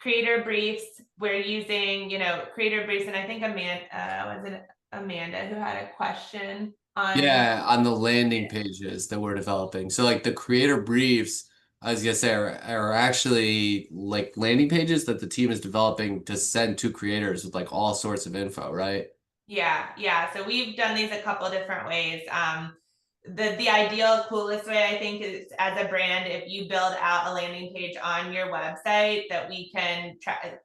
Creator briefs, we're using creator briefs, and I think Amanda who had a question on. Yeah, on the landing pages that we're developing. So like the creator briefs, I was gonna say are actually like landing pages that the team is developing to send to creators with like all sorts of info, right? Yeah. So we've done these a couple different ways. The ideal, coolest way I think is as a brand, if you build out a landing page on your website that we can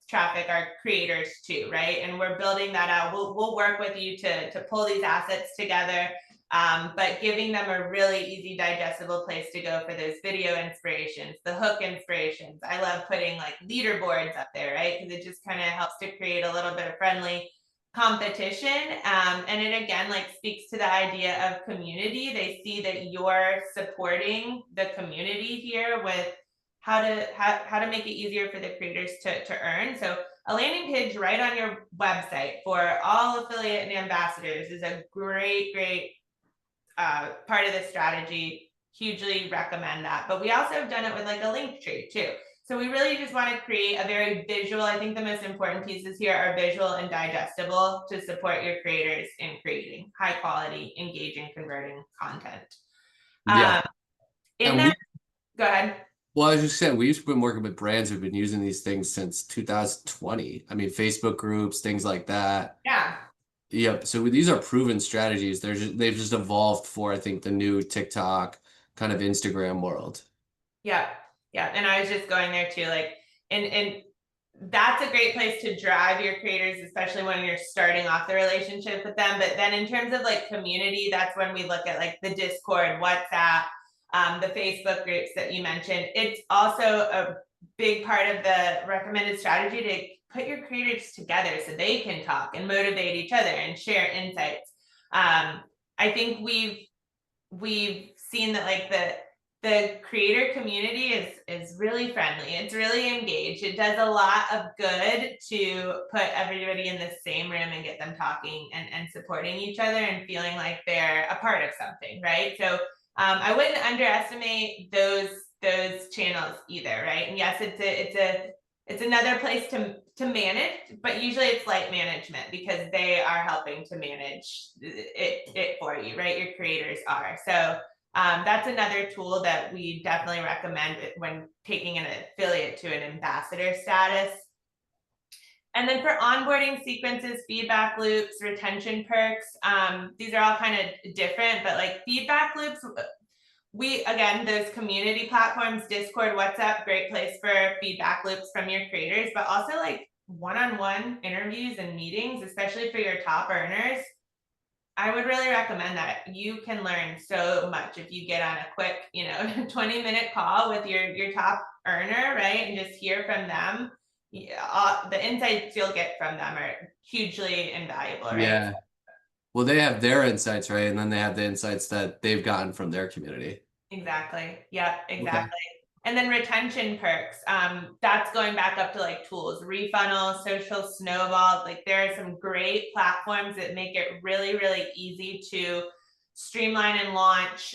traffic our creators to, right? And we're building that out. We'll work with you to pull these assets together, but giving them a really easy, digestible place to go for those video inspirations, the hook inspirations. I love putting like leaderboards up there, right? Because it just kind of helps to create a little bit of friendly competition, and it again like speaks to the idea of community. They see that you're supporting the community here with how to make it easier for the creators to earn. So a landing page right on your website for all affiliate and ambassadors is a great part of the strategy. Hugely recommend that. But we also have done it with like a link tree too. So we really just want to create a very visual. I think the most important pieces here are visual and digestible to support your creators in creating high quality, engaging, converting content. Yeah. Um, in And that, go ahead. well, as you said, we've been working with brands who've been using these things since 2020. I mean, Facebook groups, things like that. Yeah. Yep. So these are proven strategies. They've just evolved for, I think, the new TikTok kind of Instagram world. Yeah. Yeah, and I was just going there too, like, and that's a great place to drive your creators, especially when you're starting off the relationship with them. But then in terms of like community, that's when we look at like the Discord, WhatsApp, the Facebook groups that you mentioned. It's also a big part of the recommended strategy to put your creators together so they can talk and motivate each other and share insights. I think we've seen that like the creator community is really friendly. It's really engaged. It does a lot of good to put everybody in the same room and get them talking and supporting each other and feeling like they're a part of something, right? So I wouldn't underestimate those channels either, right? And yes, it's another place to manage, but usually it's light management because they are helping to manage it for you, right? Your creators are. So that's another tool that we definitely recommend when taking an affiliate to an ambassador status. And then for onboarding sequences, feedback loops, retention perks, these are all kind of different, but like feedback loops, we, again, those community platforms, Discord, WhatsApp, great place for feedback loops from your creators, but also like one-on-one interviews and meetings, especially for your top earners. I would really recommend that. You can learn so much if you get on a quick, 20-minute call with your top earner, right? And just hear from them. Yeah, the insights you'll get from them are hugely invaluable, right? Yeah. Well, they have their insights, right? And then they have the insights that they've gotten from their community. Exactly. Yep, Okay. exactly. And then retention perks. That's going back up to like tools, Refunnel, Social Snowball. Like there are some great platforms that make it really, really easy to streamline and launch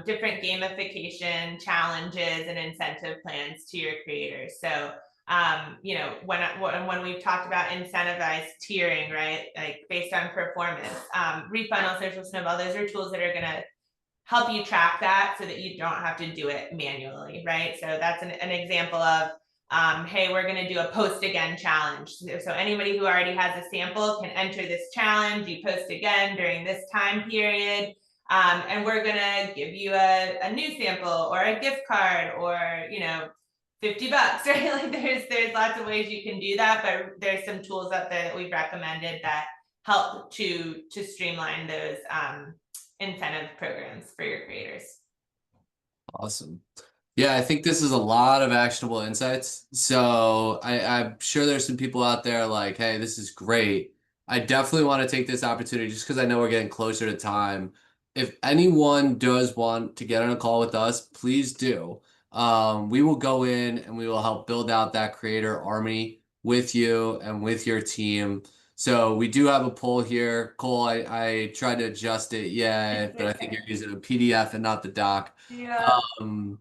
different gamification challenges and incentive plans to your creators. So when we've talked about incentivized tiering, right? Like based on performance, Refunnel, Social Snowball, those are tools that are gonna help you track that so that you don't have to do it manually, right? So that's an example of, hey, we're going to do a post again challenge. So anybody who already has a sample can enter this challenge. You post again during this time period. And we're going to give you a new sample or a gift card or, $50, right? Like there's lots of ways you can do that, but there's some tools out there that we've recommended that help to streamline those incentive programs for your creators. Awesome. Yeah, I think this is a lot of actionable insights. So I'm sure there's some people out there like, hey, this is great. I definitely want to take this opportunity just because I know we're getting closer to time. If anyone does want to get on a call with us, please do. We will go in and we will help build out that creator army with you and with your team. So we do have a poll here. Cole, I tried to adjust it, yeah, It's but I think okay. you're using a PDF and not the doc. Yeah. Um,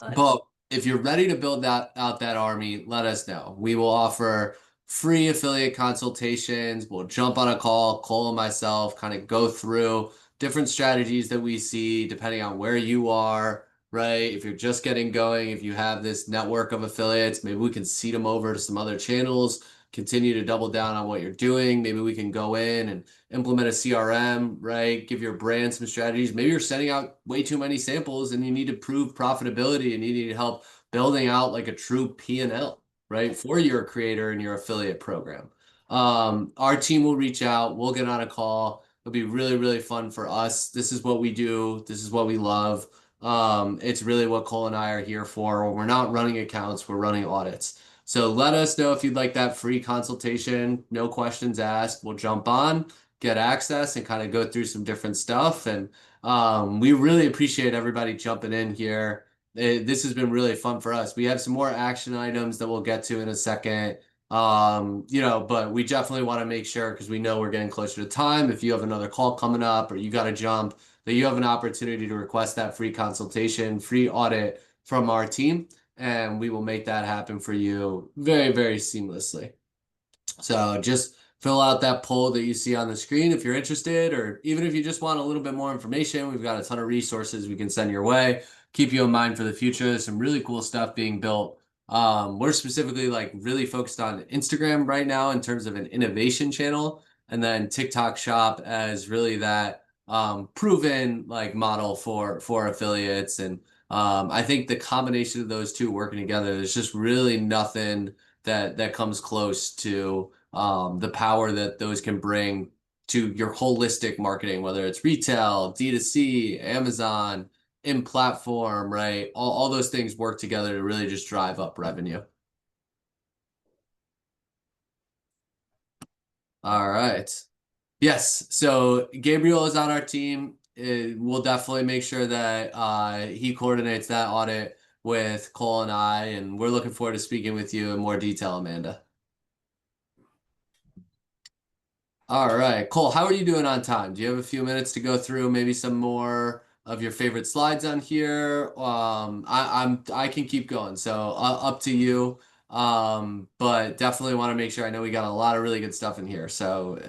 Let's, but if you're ready to build that army, let us know. We will offer free affiliate consultations. We'll jump on a call, Cole and myself, kind of go through different strategies that we see depending on where you are, right? If you're just getting going, if you have this network of affiliates, maybe we can seed them over to some other channels, continue to double down on what you're doing. Maybe we can go in and implement a CRM, right? Give your brand some strategies. Maybe you're sending out way too many samples and you need to prove profitability and you need help building out like a true P&L, right? For your creator and your affiliate program. Our team will reach out. We'll get on a call. It'll be really, really fun for us. This is what we do. This is what we love. It's really what Cole and I are here for. When we're not running accounts, we're running audits. So let us know if you'd like that free consultation. No questions asked. We'll jump on, get access, and kind of go through some different stuff. And we really appreciate everybody jumping in here. This has been really fun for us. We have some more action items that we'll get to in a second. But we definitely want to make sure because we know we're getting closer to time. If you have another call coming up or you got to jump, that you have an opportunity to request that free consultation, free audit from our team, and we will make that happen for you very, very seamlessly. So just fill out that poll that you see on the screen if you're interested, or even if you just want a little bit more information, we've got a ton of resources we can send your way. Keep you in mind for the future. There's some really cool stuff being built. We're specifically like really focused on Instagram right now in terms of an innovation channel, and then TikTok Shop as really that proven like model for affiliates. And I think the combination of those two working together, there's just really nothing that comes close to the power that those can bring to your holistic marketing, whether it's retail, D2C, Amazon, in platform, right? All those things work together to really just drive up revenue. All right. Yes. So Gabriel is on our team. We'll definitely make sure that he coordinates that audit with Cole and I, and we're looking forward to speaking with you in more detail, Amanda. All right, Cole, how are you doing on time? Do you have a few minutes to go through maybe some more of your favorite slides on here? I can keep going, so up to you. But definitely want to make sure I know we got a lot of really good stuff in here. So,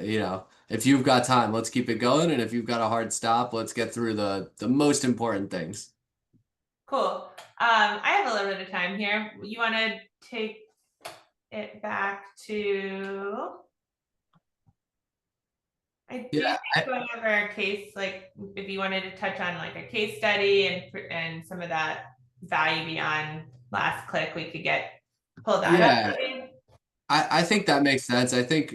if you've got time, let's keep it going, and if you've got a hard stop, let's get through the most important things. Cool. I have a little bit of time here. You want to take it back to, I do Yeah, think going over a case, like if you wanted to touch on like a case study and some of that value beyond last click, we could pull that up yeah. maybe. I think that makes sense. I think,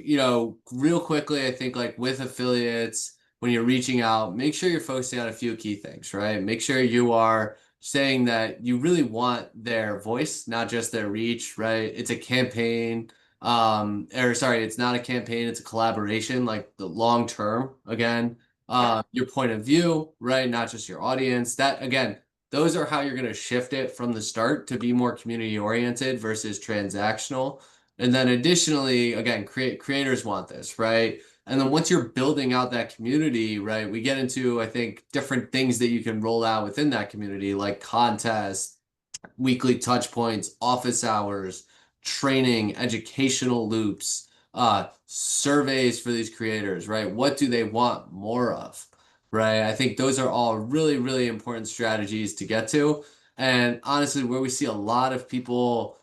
real quickly, I think like with affiliates, when you're reaching out, make sure you're focusing on a few key things, right? Make sure you are saying that you really want their voice, not just their reach, right? It's a campaign, or sorry, it's not a campaign, it's a collaboration, like the long term, again, Yeah. your point of view, right? Not just your audience. That again, those are how you're going to shift it from the start to be more community oriented versus transactional. And then additionally, again, creators want this, right? And then once you're building out that community, right, we get into, I think, different things that you can roll out within that community, like contests, weekly touch points, office hours, training, educational loops, surveys for these creators, right? What do they want more of, right? I think those are all really, really important strategies to get to. And honestly, where we see a lot of people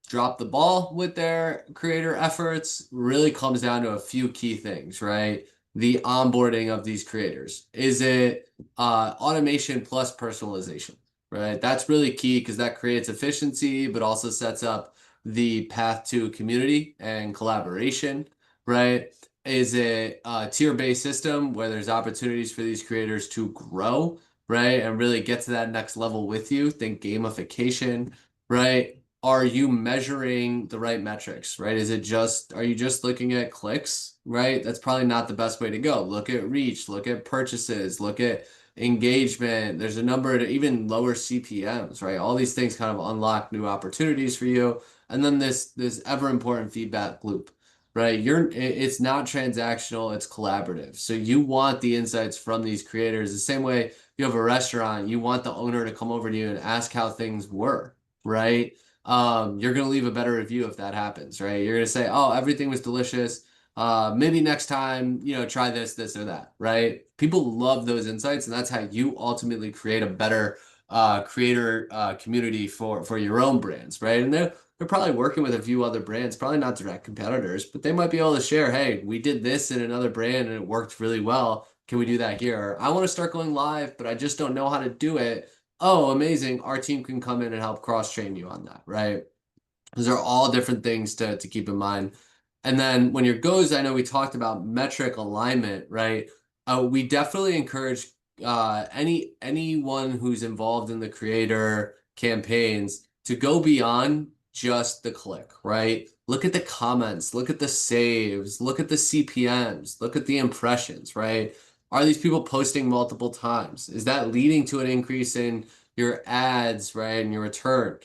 drop the ball with their creator efforts really comes down to a few key things, right? The onboarding of these creators. Is it automation plus personalization, right? That's really key because that creates efficiency, but also sets up the path to community and collaboration, right? Is it a tier-based system where there's opportunities for these creators to grow, right? And really get to that next level with you? Think gamification, right? Are you measuring the right metrics, right? Are you just looking at clicks, right? That's probably not the best way to go. Look at reach, look at purchases, look at engagement. There's a number of even lower CPMs, right? All these things kind of unlock new opportunities for you. And then this ever important feedback loop, right? It's not transactional, it's collaborative. So you want the insights from these creators the same way you have a restaurant, you want the owner to come over to you and ask how things were, right? You're going to leave a better review if that happens, right? You're going to say, oh, everything was delicious. Maybe next time, try this or that, right? People love those insights, and that's how you ultimately create a better creator community for your own brands, right? And they're probably working with a few other brands, probably not direct competitors, but they might be able to share, hey, we did this in another brand and it worked really well. Can we do that here? Or, I want to start going live, but I just don't know how to do it. Oh, amazing. Our team can come in and help cross-train you on that, right? Those are all different things to keep in mind. And then when your goes, I know we talked about metric alignment, right? We definitely encourage anyone who's involved in the creator campaigns to go beyond just the click, right? Look at the comments, look at the saves, look at the CPMs, look at the impressions, right? Are these people posting multiple times? Is that leading to an increase in your ads, right, and your return?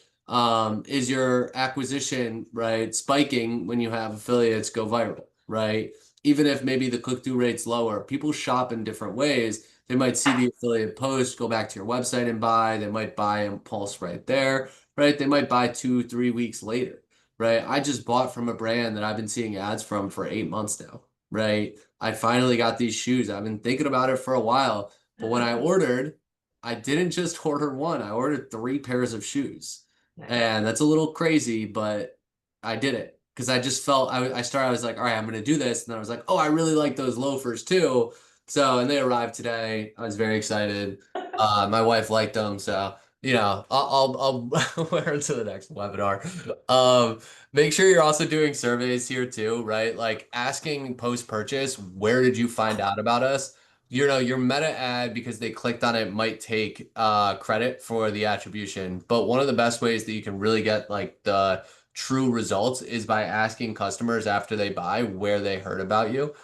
Is your acquisition, right, spiking when you have affiliates go viral, right? Even if maybe the click-through rate's lower, people shop in different ways. They might see the affiliate post, go back to your website and buy. They might buy impulse right there, right? They might buy 2, 3 weeks later, right? I just bought from a brand that I've been seeing ads from for 8 months now, right? I finally got these shoes. I've been thinking about it for a while, but when I ordered, I didn't just order one. I ordered 3 pairs of shoes. Nice. And that's a little crazy, but I did it because I just felt I was like, all right, I'm gonna do this. And then I was like, oh, I really like those loafers too. So, and they arrived today. I was very excited. My wife liked them. So I'll wear it to the next webinar. Um, Make sure you're also doing surveys here too, right? Like asking post-purchase, where did you find out about us? Your meta ad, because they clicked on it, might take credit for the attribution. But one of the best ways that you can really get like the true results is by asking customers after they buy where they heard about you.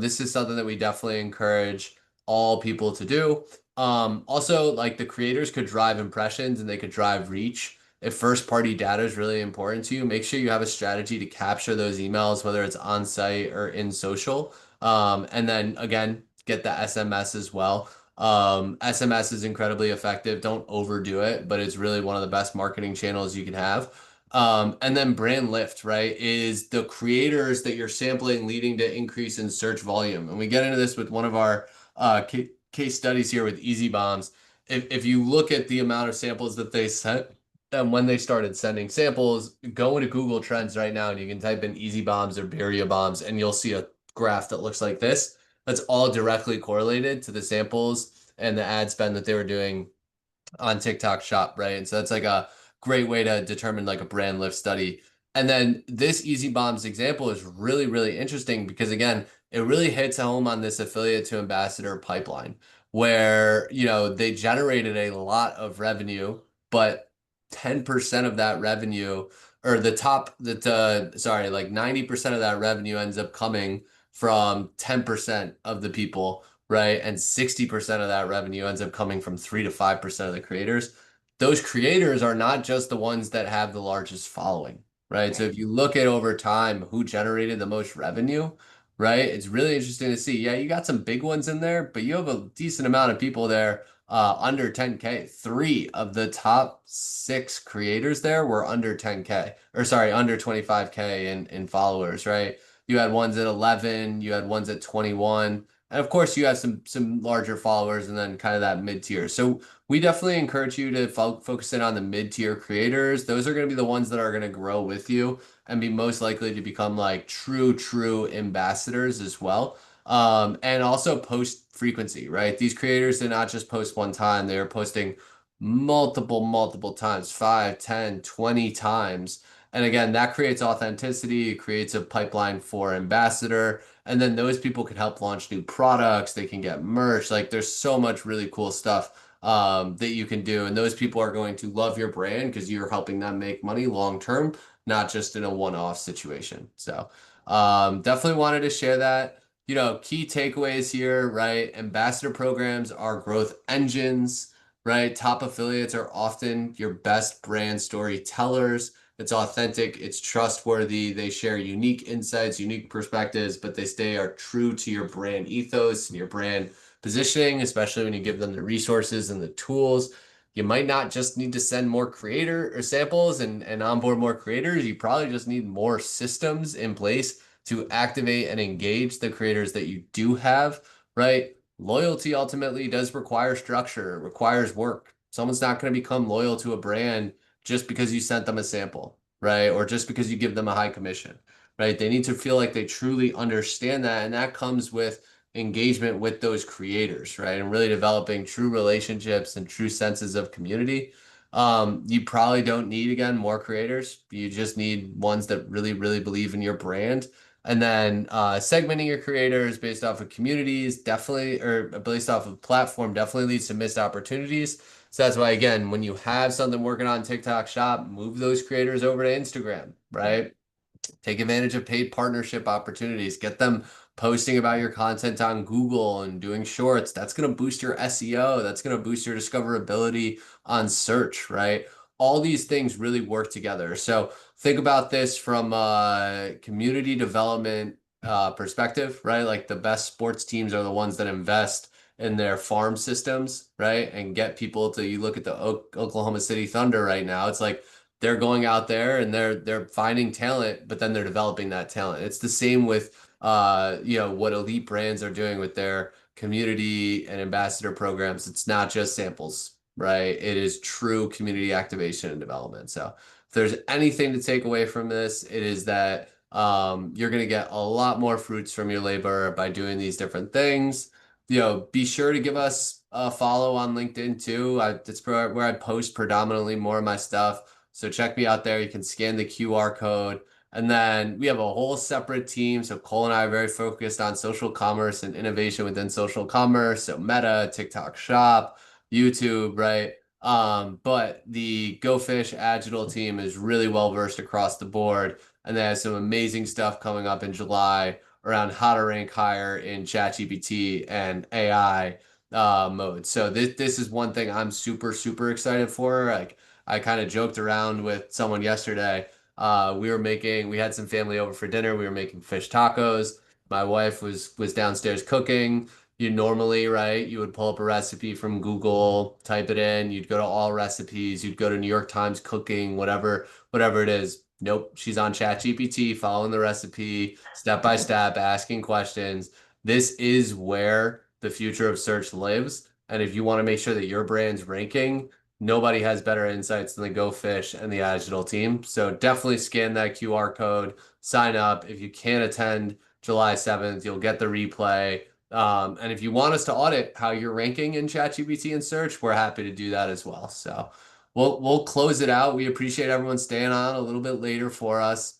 This is something that we definitely encourage all people to do. Also, like the creators could drive impressions and they could drive reach. If first party data is really important to you, make sure you have a strategy to capture those emails, whether it's on site or in social. And then again, get the SMS as well. SMS is incredibly effective. Don't overdo it, but it's really one of the best marketing channels you can have. And then brand lift, right, is the creators that you're sampling leading to increase in search volume. And we get into this with one of our case studies here with Easy Bombs. If you look at the amount of samples that they sent and when they started sending samples, go into Google Trends right now and you can type in Easy Bombs or Birria Bombs and you'll see a graph that looks like this. That's all directly correlated to the samples and the ad spend that they were doing on TikTok Shop, right? And so that's like a great way to determine like a brand lift study. And then this Easy Bombs example is really, really interesting because again, it really hits home on this affiliate to ambassador pipeline where, they generated a lot of revenue, but 10% of that revenue or like 90% of that revenue ends up coming from 10% of the people, right? And 60% of that revenue ends up coming from 3 to 5% of the creators. Those creators are not just the ones that have the largest following, right? So Right. if you look at over time who generated the most revenue, right? It's really interesting to see. Yeah, you got some big ones in there, but you have a decent amount of people there under 10K. Three of the top six creators there were under 10K, or sorry, under 25K in followers, right? You had ones at 11, you had ones at 21. And of course, you have some larger followers and then kind of that mid tier. So we definitely encourage you to focus in on the mid tier creators. Those are going to be the ones that are going to grow with you and be most likely to become like true ambassadors as well. And also post frequency, right? These creators did not just post one time, they are posting multiple times, 5, 10, 20 times. And again, that creates authenticity, it creates a pipeline for ambassador. And then those people can help launch new products. They can get merch. Like there's so much really cool stuff that you can do. And those people are going to love your brand because you're helping them make money long term, not just in a one-off situation. So definitely wanted to share that. Key takeaways here, right? Ambassador programs are growth engines, right? Top affiliates are often your best brand storytellers. It's authentic, it's trustworthy, they share unique insights, unique perspectives, but are true to your brand ethos and your brand positioning, especially when you give them the resources and the tools. You might not just need to send more creator or samples and onboard more creators. You probably just need more systems in place to activate and engage the creators that you do have, right? Loyalty ultimately does require structure, it requires work. Someone's not going to become loyal to a brand just because you sent them a sample, right? Or just because you give them a high commission, right? They need to feel like they truly understand that. And that comes with engagement with those creators, right? And really developing true relationships and true senses of community. You probably don't need, again, more creators. You just need ones that really believe in your brand. And then segmenting your creators based off of communities definitely, or based off of platform definitely leads to missed opportunities. So that's why, again, when you have something working on TikTok Shop, move those creators over to Instagram, Right. right? Take advantage of paid partnership opportunities. Get them posting about your content on Google and doing shorts. That's going to boost your SEO. That's going to boost your discoverability on search, right? All these things really work together. So think about this from a community development perspective, right? Like the best sports teams are the ones that invest in their farm systems, right? And get people to, you look at the Oklahoma City Thunder right now, it's like they're going out there and they're finding talent, but then they're developing that talent. It's the same with what elite brands are doing with their community and ambassador programs. It's not just samples, right? It is true community activation and development. So if there's anything to take away from this, it is that you're going to get a lot more fruits from your labor by doing these different things. be sure to give us a follow on LinkedIn too. That's where I post predominantly more of my stuff. So check me out there. You can scan the QR code. And then we have a whole separate team. So Cole and I are very focused on social commerce and innovation within social commerce. So Meta, TikTok Shop, YouTube, right? But the Go Fish Agile team is really well versed across the board. And they have some amazing stuff coming up in July around how to rank higher in ChatGPT and AI mode. So this is one thing I'm super excited for. Like I kind of joked around with someone yesterday. We had some family over for dinner. We were making fish tacos. My wife was downstairs cooking. You normally, right? You would pull up a recipe from Google, type it in. You'd go to all recipes. You'd go to New York Times Cooking, whatever it is. Nope, she's on ChatGPT, following the recipe step by step, asking questions. This is where the future of search lives. And if you want to make sure that your brand's ranking, nobody has better insights than the Go Fish and the Agile team. So definitely scan that QR code, sign up. If you can't attend July 7th, you'll get the replay. And if you want us to audit how you're ranking in ChatGPT and search, we're happy to do that as well. So we'll close it out. We appreciate everyone staying on a little bit later for us.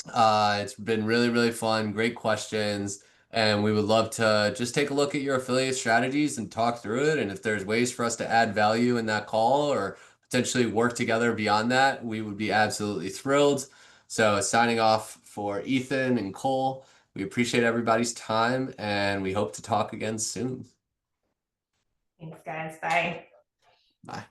It's been really fun, great questions, and we would love to just take a look at your affiliate strategies and talk through it. And if there's ways for us to add value in that call or potentially work together beyond that, we would be absolutely thrilled. So signing off for Ethan and Cole, we appreciate everybody's time and we hope to talk again soon. Thanks, guys. Bye. Bye.